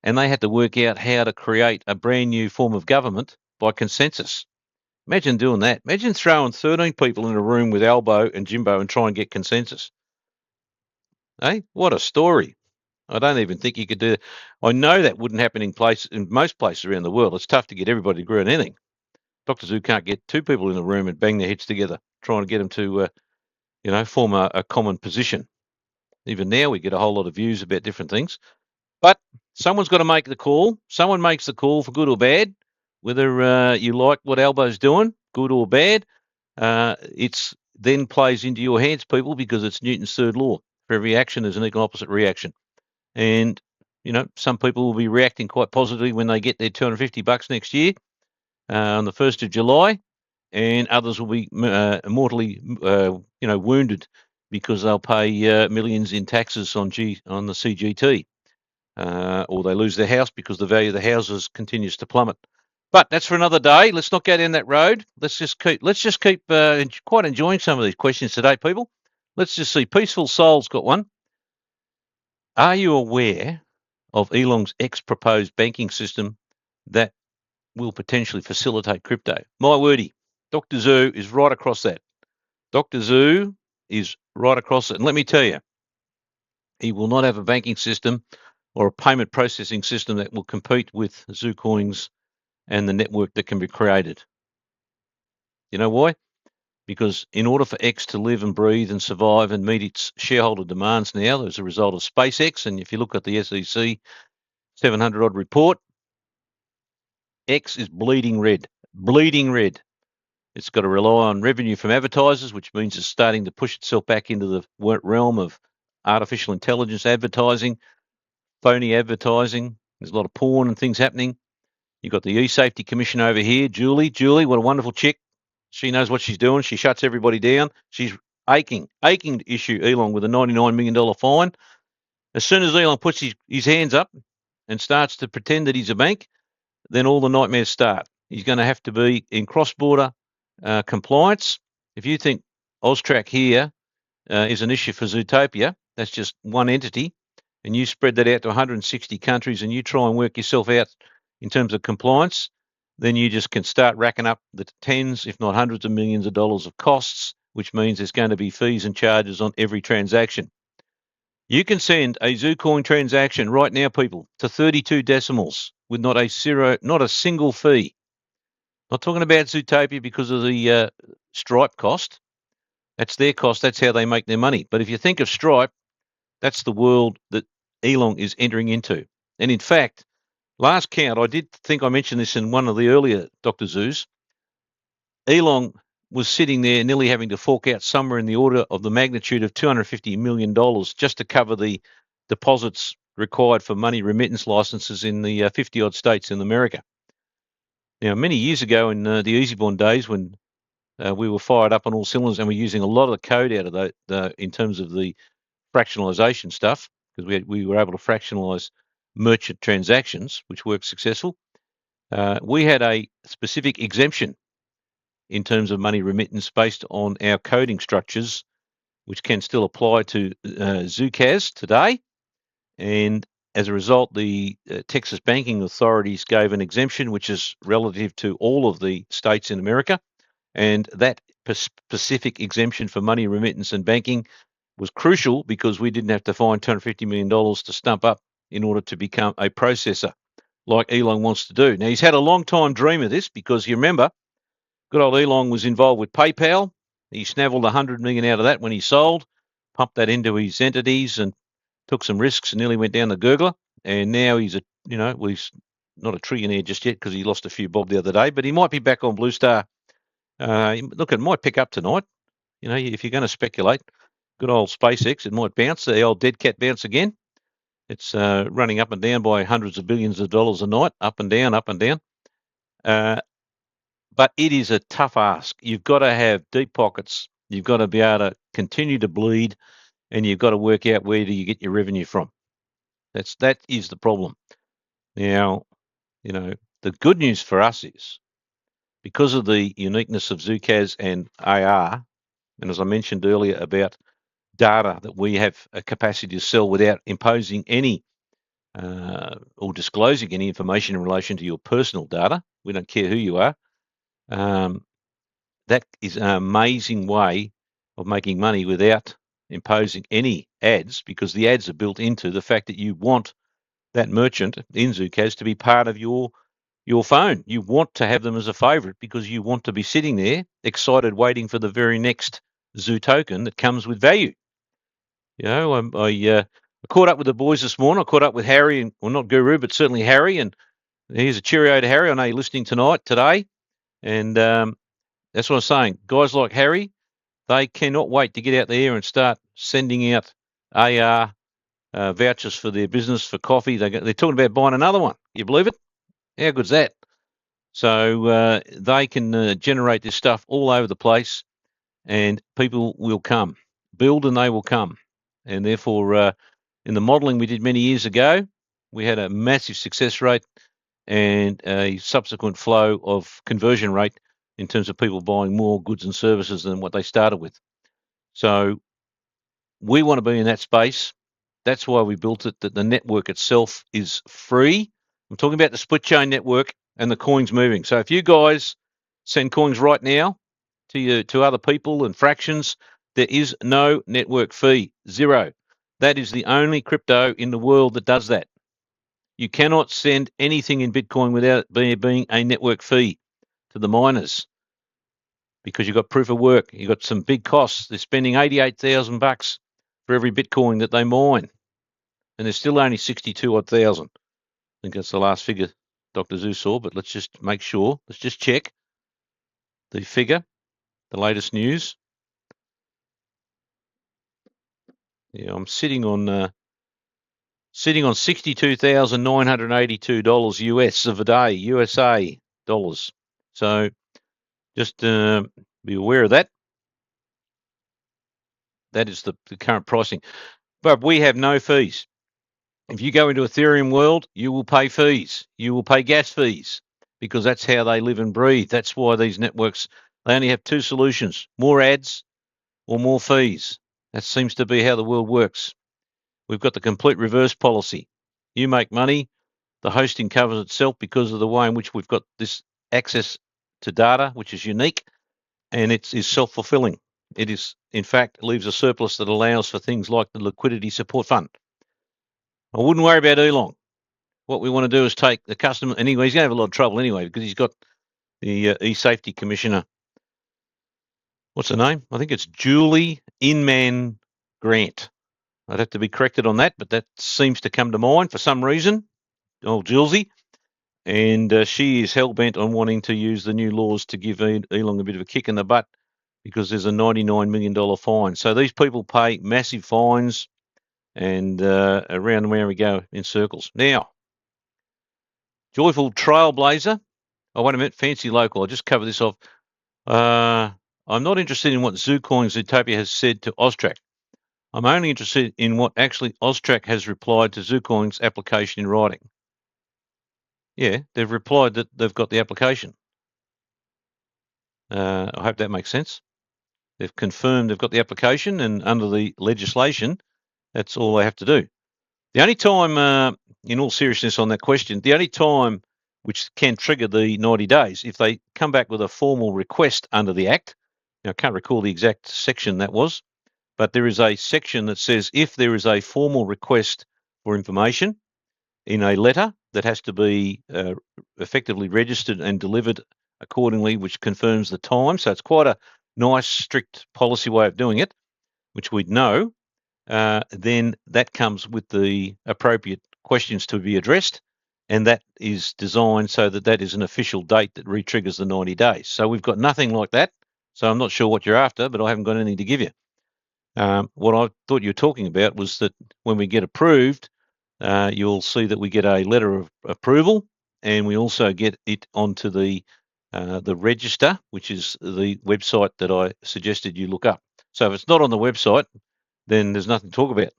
and they had to work out how to create a brand new form of government by consensus. Imagine doing that. Imagine throwing 13 people in a room with Albo and Jimbo and try and get consensus. Hey, what a story. I don't even think you could do it. I know that wouldn't happen in most places around the world. It's tough to get everybody to agree on anything. Dr. Zoo can't get two people in a room and bang their heads together, trying to get them to, form a common position. Even now we get a whole lot of views about different things. But someone's got to make the call. Someone makes the call for good or bad. Whether you like what Albo's doing, good or bad, it's then plays into your hands, people, because it's Newton's third law. For every action, there's an equal opposite reaction. And, some people will be reacting quite positively when they get their $250 next year on the 1st of July, and others will be mortally, wounded because they'll pay millions in taxes on the CGT, or they lose their house because the value of the houses continues to plummet. But that's for another day. Let's not go down that road. Let's just keep quite enjoying some of these questions today, people. Let's just see. Peaceful Soul's got one. Are you aware of Elon's proposed banking system that will potentially facilitate crypto? My wordy, Dr. Zoo is right across that. Dr. Zoo is right across it. And let me tell you, he will not have a banking system or a payment processing system that will compete with Zucoins and the network that can be created. You know why? Because in order for X to live and breathe and survive and meet its shareholder demands now as a result of SpaceX, and if you look at the SEC 700 odd report, X is bleeding red. It's got to rely on revenue from advertisers, which means it's starting to push itself back into the realm of artificial intelligence advertising, phony advertising. There's a lot of porn and things happening. You've got the E-Safety Commission over here, Julie. Julie, what a wonderful chick. She knows what she's doing. She shuts everybody down. She's aching to issue Elon with a $99 million fine. As soon as Elon puts his hands up and starts to pretend that he's a bank, then all the nightmares start. He's going to have to be in cross-border compliance. If you think AUSTRAC here is an issue for Zootopia, that's just one entity, and you spread that out to 160 countries and you try and work yourself out in terms of compliance, then you just can start racking up the tens, if not hundreds of millions of dollars of costs, which means there's going to be fees and charges on every transaction. You can send a Zucoin transaction right now, people, to 32 decimals with not a single fee. Not talking about Zootopia because of the Stripe cost. That's their cost. That's how they make their money. But if you think of Stripe, that's the world that Elon is entering into. And in fact, last count, I did think I mentioned this in one of the earlier Dr. Zoos. Elon was sitting there nearly having to fork out somewhere in the order of the magnitude of $250 million just to cover the deposits required for money remittance licenses in the 50-odd states in America. Now, many years ago in the Easy Bond days when we were fired up on all cylinders and we're using a lot of the code out of that in terms of the fractionalization stuff, because we were able to fractionalize merchant transactions, which worked successful. We had a specific exemption in terms of money remittance based on our coding structures, which can still apply to ZooCas today. And as a result, the Texas banking authorities gave an exemption, which is relative to all of the states in America. And that specific exemption for money remittance and banking was crucial because we didn't have to find $250 million to stump up in order to become a processor like Elon wants to do. Now, he's had a long time dream of this because you remember, good old Elon was involved with PayPal. He snaveled $100 million out of that when he sold, pumped that into his entities and took some risks and nearly went down the gurgler. And now he's he's not a trillionaire just yet because he lost a few bob the other day, but he might be back on Blue Star. Look, it might pick up tonight. If you're going to speculate, good old SpaceX, it might bounce, the old dead cat bounce again. It's running up and down by hundreds of billions of dollars a night, up and down, up and down. But it is a tough ask. You've got to have deep pockets. You've got to be able to continue to bleed, and you've got to work out where do you get your revenue from. That is the problem. Now, the good news for us is because of the uniqueness of ZooCas and AR, and as I mentioned earlier about data that we have a capacity to sell without imposing any or disclosing any information in relation to your personal data. We don't care who you are. That is an amazing way of making money without imposing any ads, because the ads are built into the fact that you want that merchant in ZooCas to be part of your phone. You want to have them as a favorite because you want to be sitting there excited waiting for the very next Zoo token that comes with value. I caught up with the boys this morning. I caught up with Harry, not Guru, but certainly Harry. And here's a cheerio to Harry. I know you're listening today. And that's what I'm saying. Guys like Harry, they cannot wait to get out there and start sending out AR vouchers for their business for coffee. They're talking about buying another one. You believe it? How good's that? So they can generate this stuff all over the place, and people will come. Build and they will come. And therefore, in the modelling we did many years ago, we had a massive success rate and a subsequent flow of conversion rate in terms of people buying more goods and services than what they started with. So we want to be in that space. That's why we built it, that the network itself is free. I'm talking about the SplitChain Network and the coins moving. So if you guys send coins right now to other people and fractions, there is no network fee, zero. That is the only crypto in the world that does that. You cannot send anything in Bitcoin without there being a network fee to the miners, because you've got proof of work. You've got some big costs. They're spending $88,000 for every Bitcoin that they mine, and there's still only 62,000 odd. I think that's the last figure Dr. Zoo saw, but let's just make sure. Let's just check the figure, the latest news. Yeah, I'm sitting on sitting on $62,982 US of a day, USA dollars. So just be aware of that. That is the current pricing. But we have no fees. If you go into Ethereum world, you will pay fees. You will pay gas fees because that's how they live and breathe. That's why these networks, they only have two solutions, more ads or more fees. That seems to be how the world works. We've got the complete reverse policy. You make money, the hosting covers itself because of the way in which we've got this access to data, which is unique, and it is self-fulfilling. It is, in fact, leaves a surplus that allows for things like the liquidity support fund. I wouldn't worry about Elon. What we want to do is take the customer, anyway, he's going to have a lot of trouble anyway because he's got the e-safety commissioner. What's her name? I think it's Julie Inman Grant. I'd have to be corrected on that, but that seems to come to mind for some reason. Old Julesy. And she is hell-bent on wanting to use the new laws to give Elon a bit of a kick in the butt because there's a $99 million fine. So these people pay massive fines, and around and where we go in circles. Now, Joyful Trailblazer. Oh, wait a minute, Fancy Local. I'll just cover this off. I'm not interested in what Zucoin Zootopia has said to AUSTRAC. I'm only interested in what actually AUSTRAC has replied to Zucoin's application in writing. Yeah, they've replied that they've got the application. I hope that makes sense. They've confirmed they've got the application, and under the legislation, that's all they have to do. The only time, in all seriousness on that question, the only time which can trigger the 90 days, if they come back with a formal request under the Act. Now, I can't recall the exact section that was, but there is a section that says if there is a formal request for information in a letter that has to be effectively registered and delivered accordingly, which confirms the time. So it's quite a nice, strict policy way of doing it, which we'd know. Then that comes with the appropriate questions to be addressed, and that is designed so that that is an official date that re-triggers the 90 days. So we've got nothing like that. So I'm not sure what you're after, but I haven't got anything to give you. What I thought you were talking about was that when we get approved, you'll see that we get a letter of approval, and we also get it onto the register, which is the website that I suggested you look up. So if it's not on the website, then there's nothing to talk about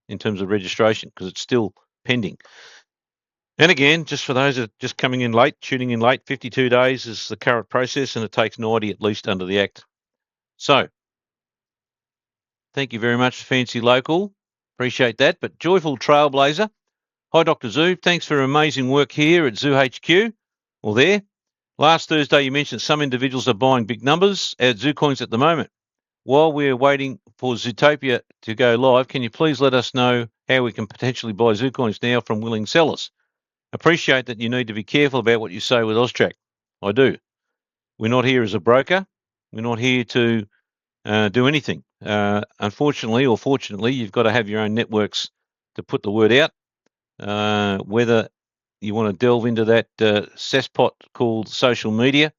in terms of registration because it's still pending. And again, just for those that are just coming in late, tuning in late, 52 days is the current process, and it takes 90 at least under the Act. So thank you very much, Fancy Local. Appreciate that. But Joyful Trailblazer, hi, Dr. Zoo. Thanks for amazing work here at Zoo HQ, or there. Last Thursday, you mentioned some individuals are buying big numbers at Zucoins at the moment. While we're waiting for Zootopia to go live, can you please let us know how we can potentially buy Zucoins now from willing sellers? Appreciate that you need to be careful about what you say with AUSTRAC. I do. We're not here as a broker. We're not here to do anything. Unfortunately or fortunately, you've got to have your own networks to put the word out. Whether you want to delve into that cesspot called social media,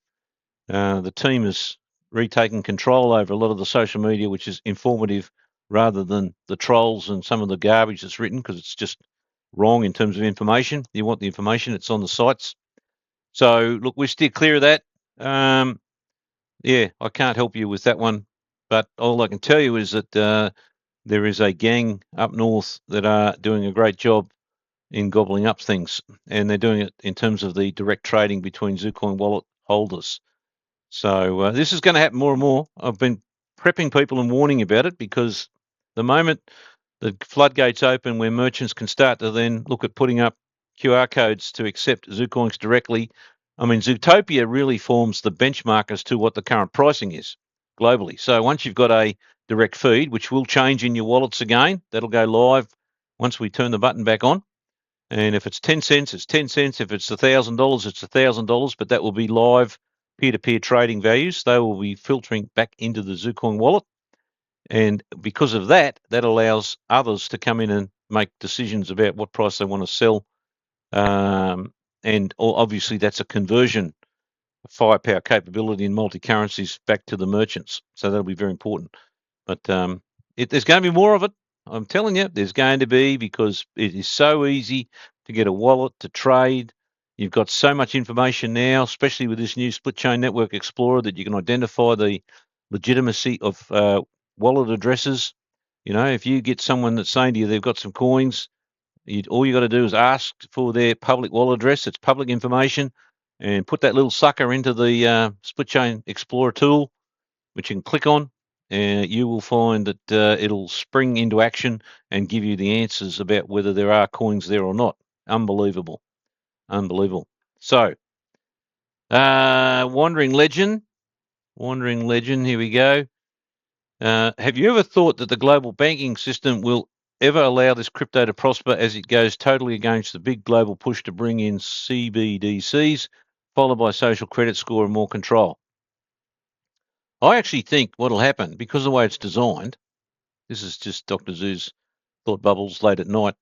the team is retaking control over a lot of the social media, which is informative rather than the trolls and some of the garbage that's written, because it's just wrong in terms of information. You want the information, it's on the sites. So look, we steer clear of that. Yeah, I can't help you with that one, but all I can tell you is that there is a gang up north that are doing a great job in gobbling up things, and they're doing it in terms of the direct trading between Zucoin wallet holders. So this is going to happen more and more. I've been prepping people and warning about it, because the moment the floodgates open where merchants can start to then look at putting up QR codes to accept Zucoins directly, I mean, Zootopia really forms the benchmark as to what the current pricing is globally. So once you've got a direct feed, which will change in your wallets again, that'll go live once we turn the button back on. And if it's 10 cents, it's 10 cents. If it's $1,000, it's $1,000, but that will be live peer-to-peer trading values. They will be filtering back into the Zucoin wallet. And because of that, that allows others to come in and make decisions about what price they want to sell. And obviously that's a conversion firepower capability in multi-currencies back to the merchants. So that'll be very important. But there's going to be more of it. I'm telling you, there's going to be, because it is so easy to get a wallet to trade. You've got so much information now, especially with this new SplitChain Network Explorer, that you can identify the legitimacy of wallet addresses. You know, if you get someone that's saying to you they've got some coins, all you got to do is ask for their public wallet address. It's public information, and put that little sucker into the SplitChain Explorer tool, which you can click on, and you will find that it'll spring into action and give you the answers about whether there are coins there or not. Unbelievable. Unbelievable. So, Wandering Legend, here we go. Have you ever thought that the global banking system will ever allow this crypto to prosper, as it goes totally against the big global push to bring in CBDCs, followed by social credit score and more control? I actually think what'll happen, because of the way it's designed, this is just Dr. Zoo's thought bubbles late at night,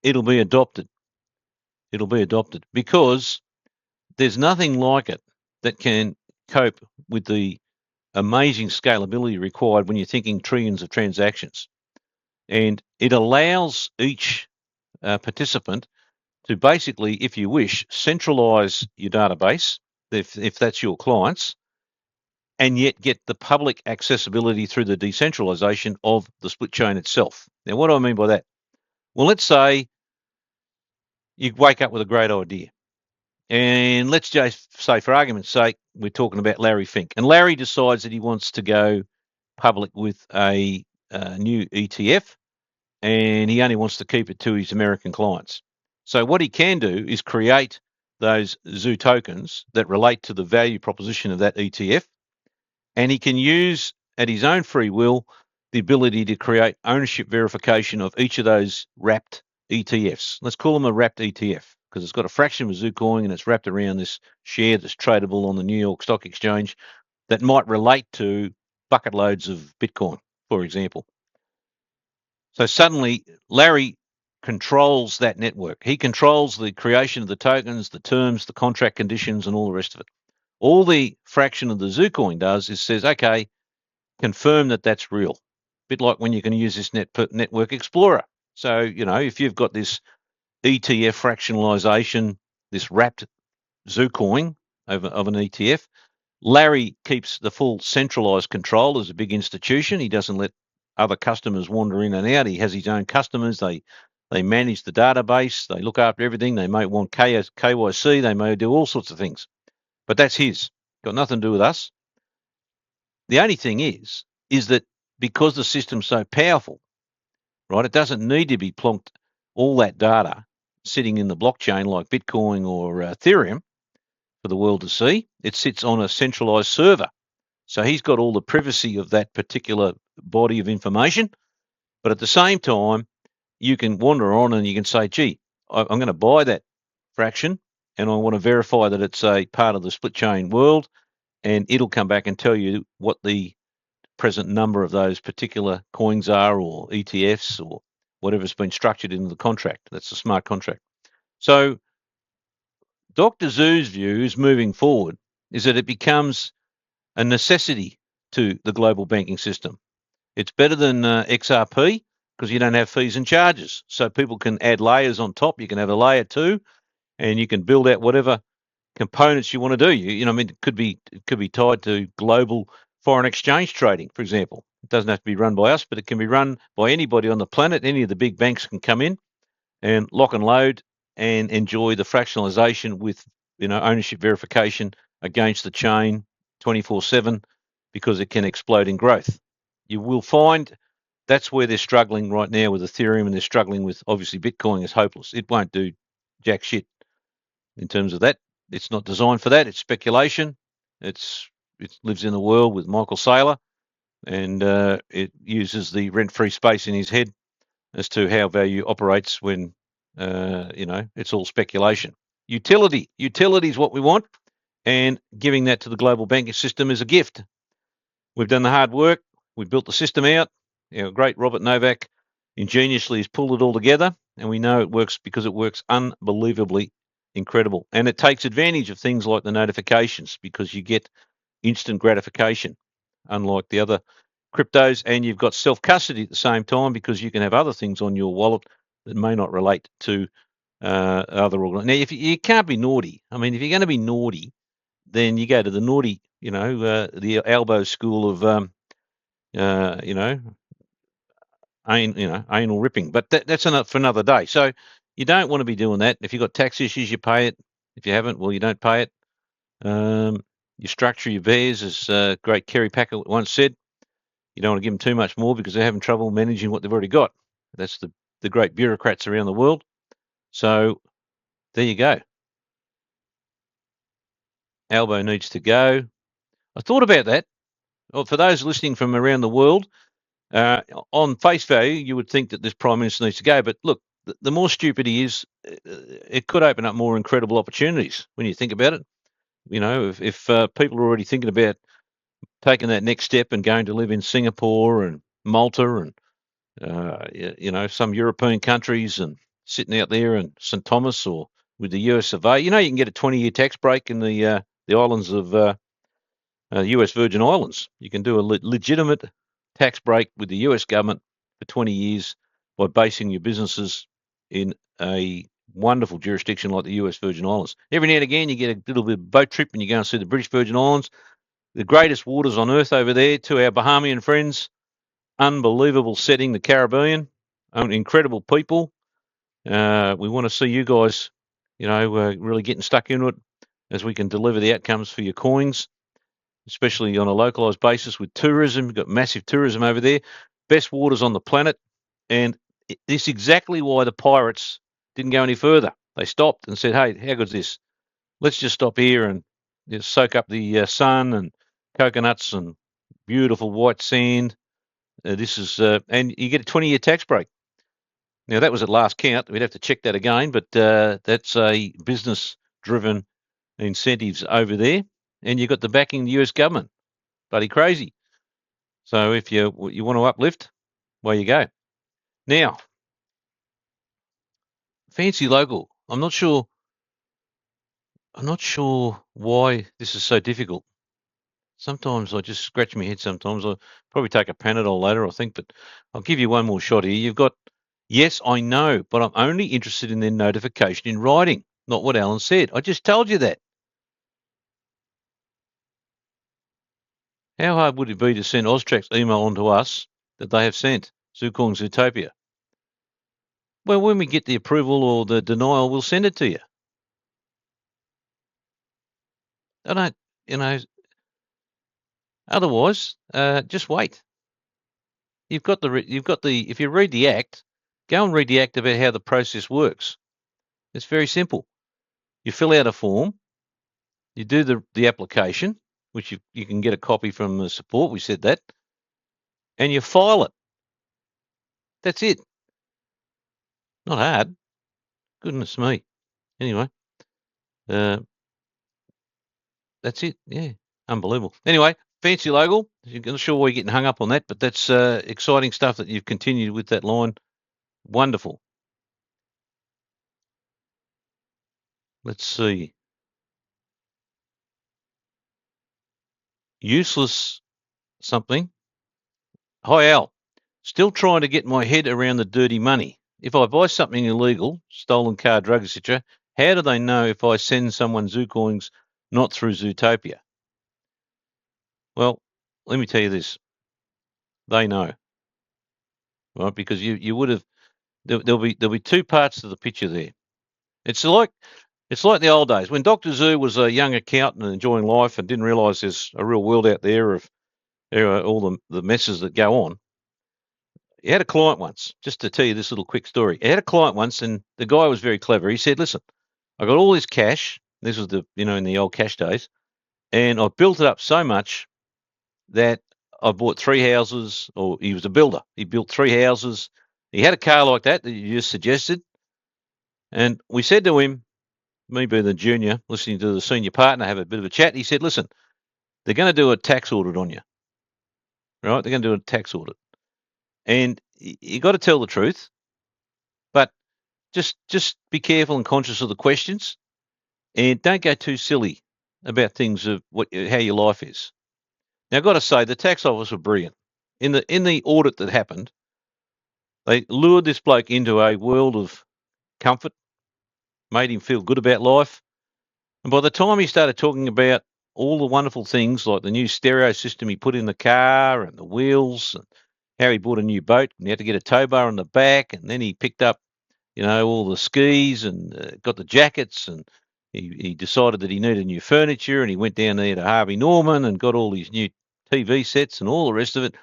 it'll be adopted. It'll be adopted because there's nothing like it that can cope with the amazing scalability required when you're thinking trillions of transactions. And it allows each participant to basically, if you wish, centralize your database, if that's your clients, and yet get the public accessibility through the decentralization of the split chain itself. Now, what do I mean by that? Well, let's say you wake up with a great idea. And let's just say, for argument's sake, we're talking about Larry Fink. And Larry decides that he wants to go public with a new ETF, and he only wants to keep it to his American clients. So what he can do is create those Zoo tokens that relate to the value proposition of that ETF, and he can use, at his own free will, the ability to create ownership verification of each of those wrapped ETFs. Let's call them a wrapped ETF, because it's got a fraction of Zucoin and it's wrapped around this share that's tradable on the New York Stock Exchange that might relate to bucket loads of Bitcoin, for example. So suddenly Larry controls that network. He controls the creation of the tokens, the terms, the contract conditions, and all the rest of it. All the fraction of the Zucoin does is says, okay, confirm that that's real. A bit like when you can use this Network Explorer. So, you know, if you've got this ETF fractionalization, this wrapped Zucoin of an ETF, Larry keeps the full centralized control as a big institution. He doesn't let other customers wander in and out. He has his own customers. They manage the database. They look after everything. They may want KYC. They may do all sorts of things. But that's his. Got nothing to do with us. The only thing is that because the system's so powerful, right, it doesn't need to be plonked all that data sitting in the blockchain like Bitcoin or Ethereum for the world to see. It sits on a centralized server. So he's got all the privacy of that particular body of information. But at the same time, you can wander on and you can say, gee, I'm going to buy that fraction and I want to verify that it's a part of the split chain world, and it'll come back and tell you what the present number of those particular coins are, or ETFs, or whatever's been structured into the contract. That's a smart contract. So Dr. Zoo's view is moving forward is that it becomes a necessity to the global banking system. It's better than XRP because you don't have fees and charges. So people can add layers on top. You can have a layer 2, and you can build out whatever components you want to do. You know, I mean, it could be tied to global foreign exchange trading, for example. It doesn't have to be run by us, but it can be run by anybody on the planet. Any of the big banks can come in and lock and load and enjoy the fractionalization with, you know, ownership verification against the chain 24/7, because it can explode in growth. You will find that's where they're struggling right now with Ethereum, and they're struggling with, obviously, Bitcoin is hopeless. It won't do jack shit in terms of that. It's not designed for that. It's speculation. It lives in a world with Michael Saylor, and it uses the rent-free space in his head as to how value operates when, you know, it's all speculation. Utility is what we want, and giving that to the global banking system is a gift. We've done the hard work. We've built the system out. Our great Robert Novak ingeniously has pulled it all together, and we know it works because it works unbelievably incredible. And it takes advantage of things like the notifications, because you get instant gratification, unlike the other cryptos, and you've got self-custody at the same time because you can have other things on your wallet that may not relate to other organizations. Now, if you can't be naughty, I mean, if you're going to be naughty, then you go to the naughty, the Albo school of, anal ripping. But that's enough for another day. So you don't want to be doing that. If you've got tax issues, you pay it. If you haven't, well, you don't pay it. You structure your bears, as great Kerry Packer once said. You don't want to give them too much more because they're having trouble managing what they've already got. That's the great bureaucrats around the world. So there you go. Albo needs to go. I thought about that. Well, for those listening from around the world, on face value, you would think that this Prime Minister needs to go. But look, the more stupid he is, it could open up more incredible opportunities when you think about it. If people are already thinking about taking that next step and going to live in Singapore and Malta and some European countries and sitting out there in St Thomas or with the US of A, you can get a 20-year tax break in the islands of US Virgin Islands. You can do a legitimate tax break with the US government for 20 years by basing your businesses in a wonderful jurisdiction like the US Virgin Islands. Every now and again, you get a little bit of boat trip and you go and see the British Virgin Islands, the greatest waters on earth over there, to our Bahamian friends. Unbelievable setting, the Caribbean, incredible people. We want to see you guys, really getting stuck into it as we can deliver the outcomes for your coins, especially on a localized basis with tourism. You've got massive tourism over there, best waters on the planet. And this is exactly why the pirates didn't go any further. They stopped and said, hey, how good's this? Let's just stop here and just soak up the sun and coconuts and beautiful white sand. And you get a 20-year tax break. Now, that was at last count. We'd have to check that again, but that's a business-driven incentives over there. And you've got the backing of the US government. Bloody crazy. So if you want to uplift, away you go. Now, fancy local. I'm not sure why this is so difficult. Sometimes I just scratch my head sometimes. I'll probably take a Panadol later, I think, but I'll give you one more shot here. You've got, yes, I know, but I'm only interested in their notification in writing, not what Alan said. I just told you that. How hard would it be to send AUSTRAC's email on to us that they have sent, Zucoin Zootopia? Well, when we get the approval or the denial, we'll send it to you. I don't, otherwise, just wait. You've got the, if you read the Act, go and read the Act about how the process works. It's very simple. You fill out a form, you do the application, which you can get a copy from the support, we said that, and you file it. That's it. Not hard. Goodness me. Anyway, that's it. Yeah, unbelievable. Anyway, fancy local. I'm not sure why you're getting hung up on that, but that's exciting stuff that you've continued with that line. Wonderful. Let's see. Useless something. Hi, Al. Still trying to get my head around the dirty money. If I buy something illegal, stolen car, drug, etc., how do they know if I send someone Zucoins not through Zootopia? Well, let me tell you this. They know, right? Because you would have. There'll be two parts to the picture there. It's like the old days when Dr. Zoo was a young accountant and enjoying life and didn't realise there's a real world out there of all the messes that go on. He had a client once, just to tell you this little quick story. He had a client once, and the guy was very clever. He said, listen, I got all this cash. This was in the old cash days. And I built it up so much that I bought 3 houses, or he was a builder. He built 3 houses. He had a car like that you just suggested. And we said to him, me being the junior, listening to the senior partner, have a bit of a chat. He said, listen, they're going to do a tax audit on you, right? They're going to do a tax audit. And you got to tell the truth, but just be careful and conscious of the questions, and don't go too silly about things of how your life is. Now, I've got to say, the tax office were brilliant. in the audit that happened, they lured this bloke into a world of comfort, made him feel good about life. And by the time he started talking about all the wonderful things like the new stereo system he put in the car and the wheels and how he bought a new boat and he had to get a tow bar on the back, and then he picked up, all the skis and got the jackets, and he decided that he needed new furniture, and he went down there to Harvey Norman and got all these new TV sets and all the rest of it.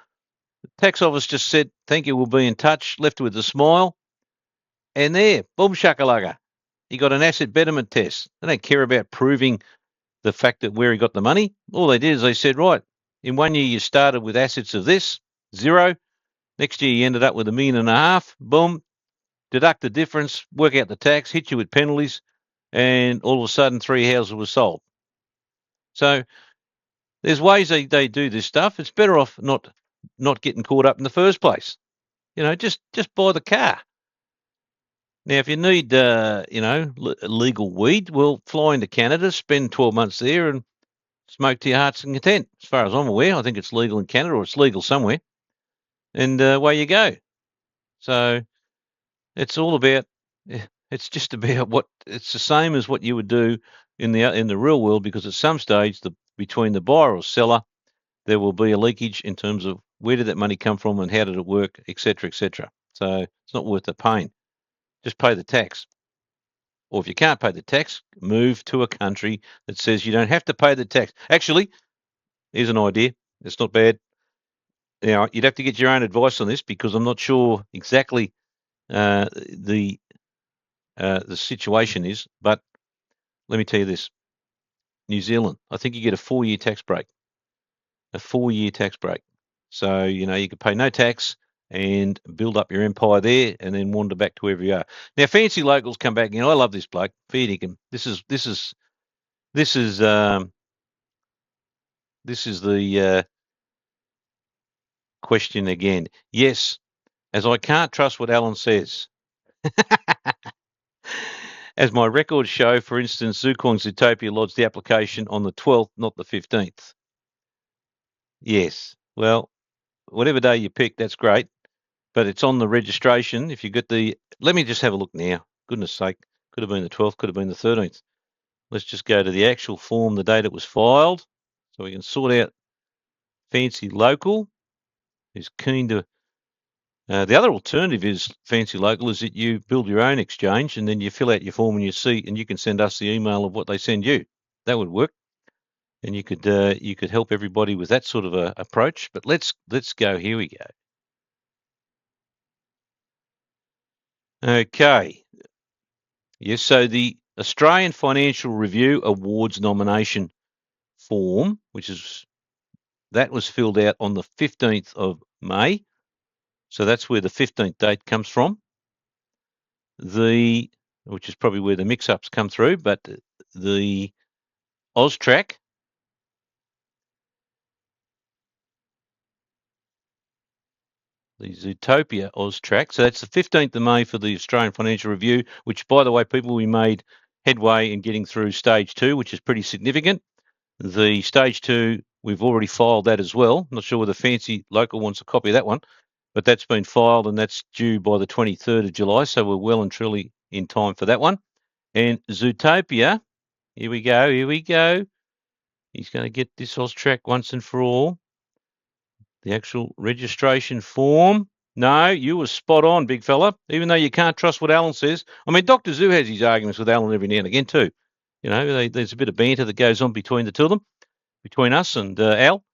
The tax office just said, thank you, we'll be in touch, left with a smile. And there, boom shakalaka, he got an asset betterment test. They don't care about proving the fact that where he got the money. All they did is they said, right, in 1 year you started with assets of this, 0. Next year you ended up with $1.5 million. Boom, deduct the difference, work out the tax, hit you with penalties, and all of a sudden 3 houses were sold. So there's ways they do this stuff. It's better off not getting caught up in the first place. Just buy the car. Now, if you need, legal weed, well, fly into Canada, spend 12 months there, and smoke to your heart's content. As far as I'm aware, I think it's legal in Canada, or it's legal somewhere, and away you go. So it's all about. It's just about it's the same as what you would do in the real world, because at some stage between the buyer or seller, there will be a leakage in terms of where did that money come from and how did it work, etc., etc. So it's not worth the pain. Just pay the tax. Or if you can't pay the tax, move to a country that says you don't have to pay the tax. Actually, here's an idea. It's not bad. Now, you'd have to get your own advice on this, because I'm not sure exactly the situation is. But let me tell you this. New Zealand, I think you get a 4-year tax break. A 4-year tax break. So, you could pay no tax and build up your empire there, and then wander back to wherever you are. Now, fancy locals come back. I love this bloke, fair dinkum. This is the question again. Yes, as I can't trust what Alan says. As my records show, for instance, Zucoin Zootopia lodged the application on the 12th, not the 15th. Yes, well, whatever day you pick, that's great. But it's on the registration. If you get let me just have a look now. Goodness sake, could have been the 12th, could have been the 13th. Let's just go to the actual form, the date it was filed, so we can sort out fancy local who's keen to. The other alternative is fancy local is that you build your own exchange, and then you fill out your form and you can send us the email of what they send you. That would work, and you could help everybody with that sort of a approach. But let's go. Here we go. Okay. Yes, so the Australian Financial Review Awards nomination form, that was filled out on the 15th of May. So that's where the 15th date comes from. Which is probably where the mix-ups come through, but the AUSTRAC, the Zootopia AUSTRAC. So that's the 15th of May for the Australian Financial Review, which, by the way, people, we made headway in getting through stage 2, which is pretty significant. The stage 2, we've already filed that as well. Not sure whether Fancy Local wants a copy of that one, but that's been filed and that's due by the 23rd of July. So we're well and truly in time for that one. And Zootopia, here we go. He's going to get this AUSTRAC once and for all. The actual registration form. No, you were spot on, big fella, even though you can't trust what Alan says. I mean, Dr. Zoo has his arguments with Alan every now and again too. There's a bit of banter that goes on between the two of them, between us and Al.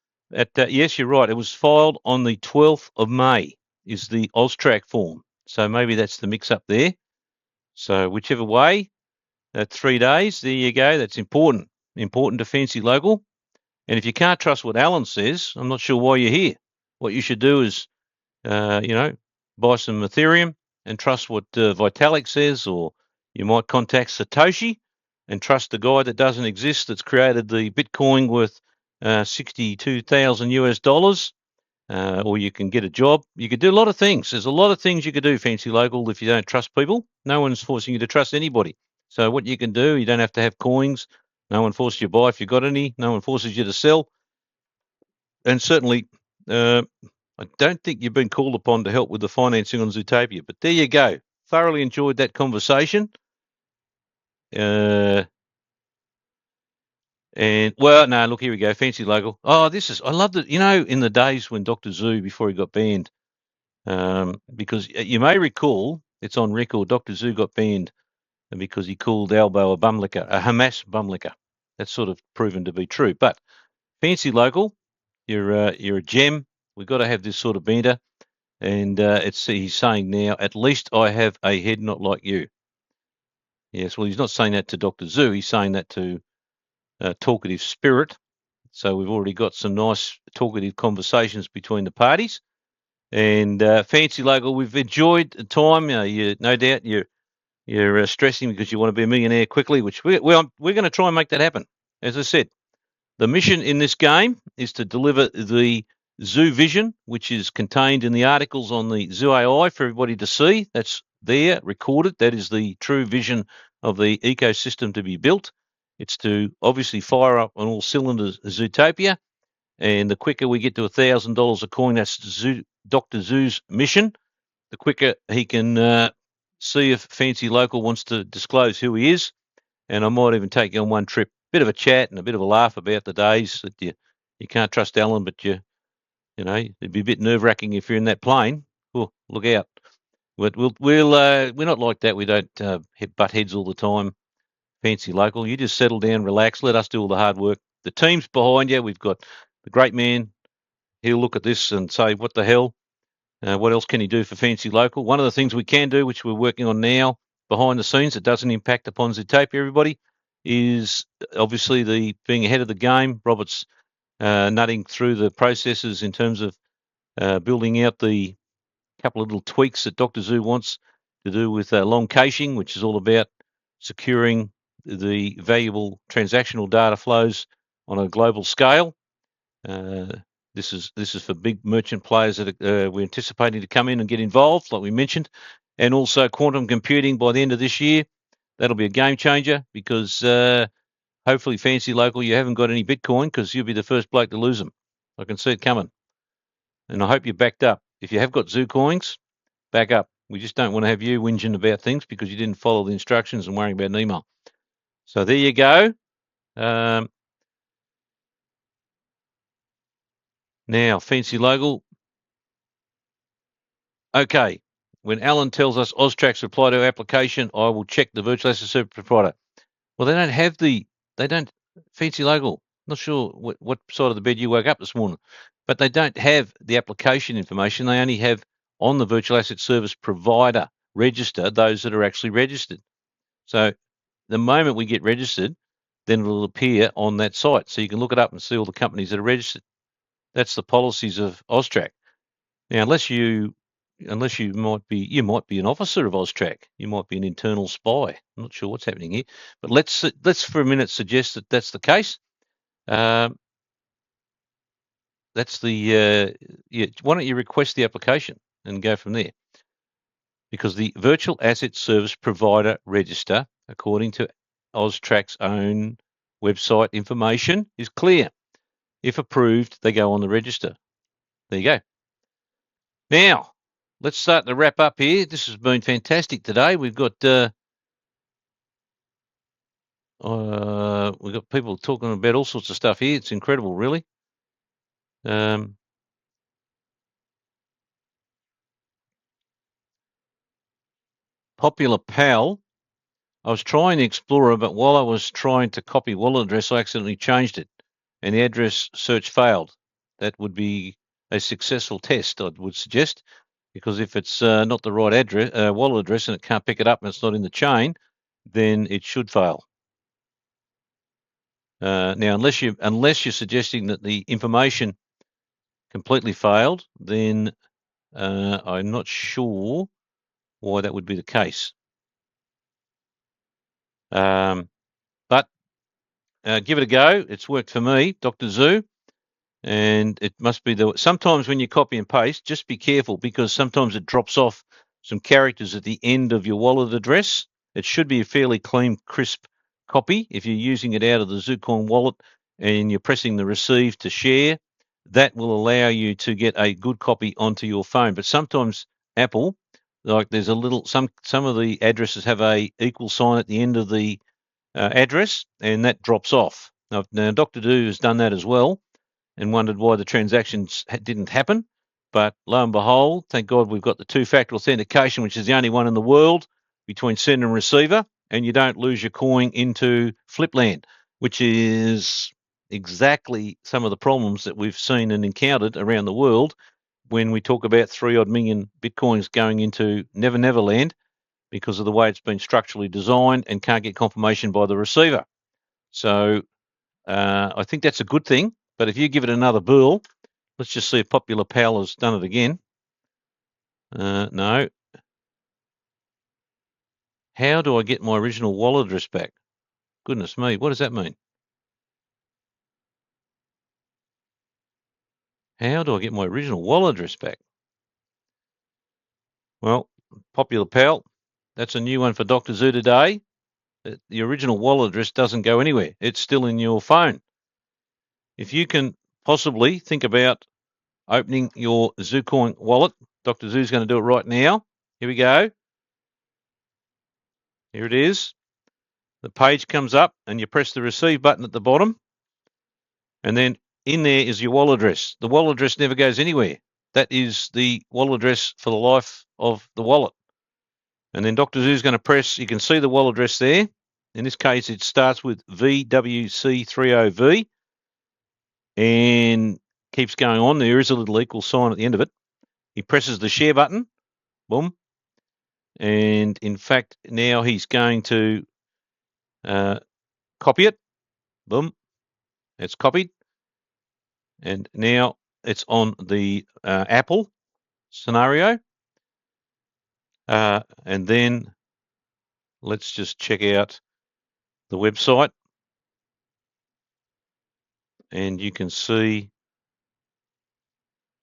Yes, you're right. It was filed on the 12th of May is the AUSTRAC form. So maybe that's the mix-up there. So whichever way, 3 days, there you go. That's important to Fancy Local. And if you can't trust what Alan says, I'm not sure why you're here. What you should do is, buy some Ethereum and trust what Vitalik says, or you might contact Satoshi and trust the guy that doesn't exist that's created the Bitcoin worth $62,000 US, or you can get a job. You could do a lot of things. There's a lot of things you could do, Fancy Local, if you don't trust people. No one's forcing you to trust anybody. So what you can do, you don't have to have coins. No one forces you to buy if you've got any. No one forces you to sell. And certainly I don't think you've been called upon to help with the financing on Zootopia, but there you go. Thoroughly enjoyed that conversation. And well, no, look, here we go. Fancy local. Oh, I love that. You know, in the days when Dr. Zoo, before he got banned, because you may recall, it's on record, Dr. Zoo got banned because he called Albo a bumlicker, a Hamas bumlicker. That's sort of proven to be true. But fancy local, you're a gem. We've got to have this sort of banter. And he's saying now, at least I have a head not like you. Yes, well, he's not saying that to Dr. Zoo. He's saying that to talkative spirit. So we've already got some nice talkative conversations between the parties. And fancy local, we've enjoyed the time. No doubt you're stressing because you want to be a millionaire quickly, which we're going to try and make that happen. As I said, the mission in this game is to deliver the Zoo vision, which is contained in the articles on the Zoo AI for everybody to see. That's there, recorded. That is the true vision of the ecosystem to be built. It's to obviously fire up on all cylinders Zootopia, and the quicker we get to $1,000 a coin, that's Dr. Zoo's mission, the quicker he can see if Fancy Local wants to disclose who he is. And I might even take you on one trip, bit of a chat and a bit of a laugh about the days that you can't trust Alan, but you know, it'd be a bit nerve-wracking if you're in that plane. Oh, look out. We're not like that. We don't butt heads all the time. Fancy local. You just settle down, relax, let us do all the hard work. The team's behind you. We've got the great man. He'll look at this and say, what the hell? What else can he do for Fancy Local? One of the things we can do, which we're working on now behind the scenes, that doesn't impact upon Zootopia, everybody, is obviously the being ahead of the game. Robert's nutting through the processes in terms of building out the couple of little tweaks that Dr. Zoo wants to do with long caching, which is all about securing the valuable transactional data flows on a global scale. This is for big merchant players that we're anticipating to come in and get involved, like we mentioned, and also quantum computing by the end of this year. That'll be a game changer because hopefully, Fancy Local, you haven't got any Bitcoin because you'll be the first bloke to lose them. I can see it coming. And I hope you're backed up. If you have got Zucoins, back up. We just don't want to have you whinging about things because you didn't follow the instructions and worrying about an email. So there you go. Now, Fancy Local. Okay. When Alan tells us AUSTRAC's reply to our application, I will check the virtual asset service provider. Well, they don't, Fancy Local. Not sure what side of the bed you woke up this morning, but they don't have the application information. They only have on the virtual asset service provider register those that are actually registered. So the moment we get registered, then it'll appear on that site. So you can look it up and see all the companies that are registered. That's the policies of AUSTRAC. Now, unless you might be an officer of AUSTRAC, you might be an internal spy. I'm not sure what's happening here, but let's for a minute suggest that that's the case. That's the why don't you request the application and go from there? Because the virtual asset service provider register, according to AUSTRAC's own website information, is clear. If approved, they go on the register. There you go. Now, let's start to wrap up here. This has been fantastic today. We've got people talking about all sorts of stuff here. It's incredible, really. Popular Pal. I was trying the Explorer, but while I was trying to copy wallet address, I accidentally changed it, and the address search failed. That would be a successful test, I would suggest, because if it's not the right address, wallet address, and it can't pick it up and it's not in the chain, then it should fail. Now, unless you're suggesting that the information completely failed, then I'm not sure why that would be the case. But give it a go. It's worked for me, Dr. Zoo, and it must be sometimes when you copy and paste, just be careful because sometimes it drops off some characters at the end of your wallet address. It should be a fairly clean, crisp copy. If you're using it out of the Zucoin wallet and you're pressing the receive to share, that will allow you to get a good copy onto your phone. But sometimes Apple, like there's a little, some of the addresses have a equal sign at the end of the address, and that drops off. Now Dr. Do has done that as well and wondered why the transactions didn't happen. But lo and behold, thank God we've got the two-factor authentication, which is the only one in the world between sender and receiver, and you don't lose your coin into Flipland, which is exactly some of the problems that we've seen and encountered around the world when we talk about 3-odd million Bitcoins going into Never Never Land because of the way it's been structurally designed and can't get confirmation by the receiver. So I think that's a good thing. But if you give it another burl, let's just see if Popular Pal has done it again. No. How do I get my original wallet address back? Goodness me, what does that mean? How do I get my original wallet address back? Well, Popular Pal, that's a new one for Dr. Zoo today. The original wallet address doesn't go anywhere. It's still in your phone. If you can possibly think about opening your Zucoin wallet, Dr. Zoo's going to do it right now. Here we go. Here it is. The page comes up and you press the receive button at the bottom. And then in there is your wallet address. The wallet address never goes anywhere. That is the wallet address for the life of the wallet. And then Dr. Zoo's going to press, you can see the wallet address there. In this case, it starts with VWC30V and keeps going on. There is a little equal sign at the end of it. He presses the share button, boom. And in fact, now he's going to copy it, boom. It's copied. And now it's on the Apple scenario. And then let's just check out the website. And you can see,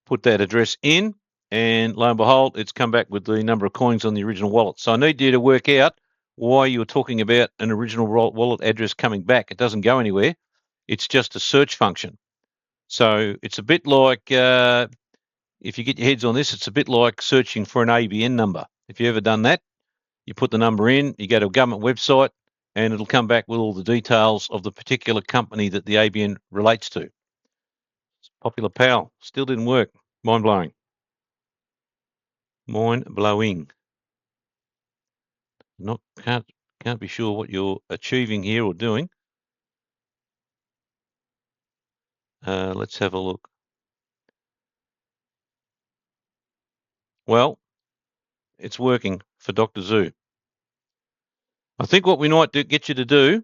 put that address in, and lo and behold, it's come back with the number of coins on the original wallet. So I need you to work out why you were talking about an original wallet address coming back. It doesn't go anywhere. It's just a search function. So it's a bit like, if you get your heads on this, it's a bit like searching for an ABN number. If you've ever done that, you put the number in, you go to a government website, and it'll come back with all the details of the particular company that the ABN relates to. Popular Pal, still didn't work. Mind-blowing. Mind-blowing. Can't be sure what you're achieving here or doing. Let's have a look. Well, it's working for Dr. Zoo. I think what we might get you to do,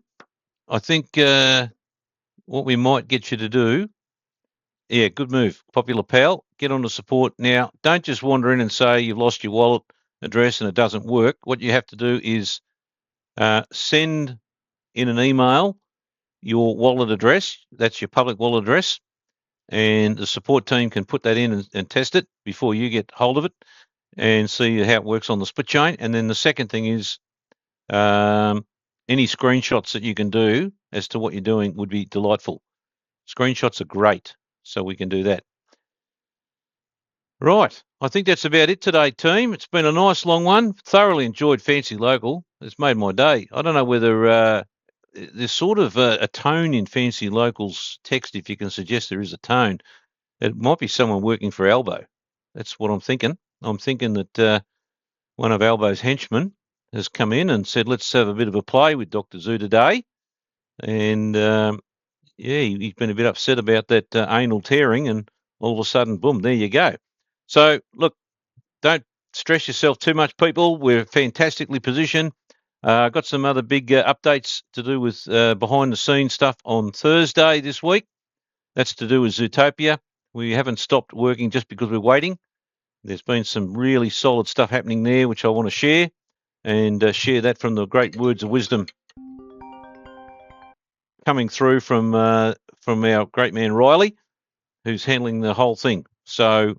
yeah, good move, Popular Pal. Get on the support. Now, don't just wander in and say you've lost your wallet address and it doesn't work. What you have to do is send in an email your wallet address. That's your public wallet address. And the support team can put that in and test it before you get hold of it and see how it works on the split chain. And then the second thing is any screenshots that you can do as to what you're doing would be delightful. Screenshots are great, so we can do that. Right, I think that's about it today, team. It's been a nice long one. Thoroughly enjoyed Fancy Local. It's made my day. I don't know whether there's sort of a tone in Fancy Local's text, if you can suggest there is a tone. It might be someone working for Albo. That's what I'm thinking. I'm thinking that one of Albo's henchmen has come in and said, let's have a bit of a play with Dr. Zoo today. And, yeah, he's been a bit upset about that anal tearing, and all of a sudden, boom, there you go. So, look, don't stress yourself too much, people. We're fantastically positioned. Got some other big updates to do with behind-the-scenes stuff on Thursday this week. That's to do with Zootopia. We haven't stopped working just because we're waiting. There's been some really solid stuff happening there, which I want to share, and share that from the great words of wisdom coming through from our great man Riley, who's handling the whole thing. So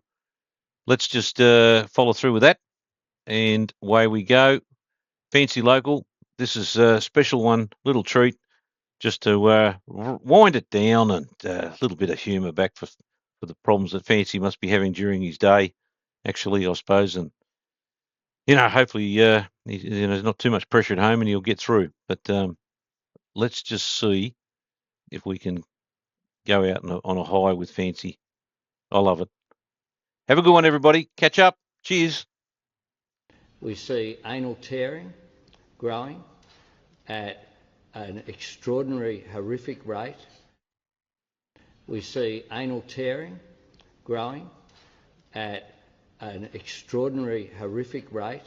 let's just follow through with that, and away we go. Fancy Local, this is a special one, little treat, just to wind it down and a little bit of humour back for for the problems that Fancy must be having during his day, actually, I suppose. And, hopefully there's not too much pressure at home and he'll get through. But let's just see if we can go out on a high with Fancy. I love it. Have a good one, everybody. Catch up. Cheers. We see anal tearing growing at an extraordinary, horrific rate. We see anal tearing growing at an extraordinary, horrific rate.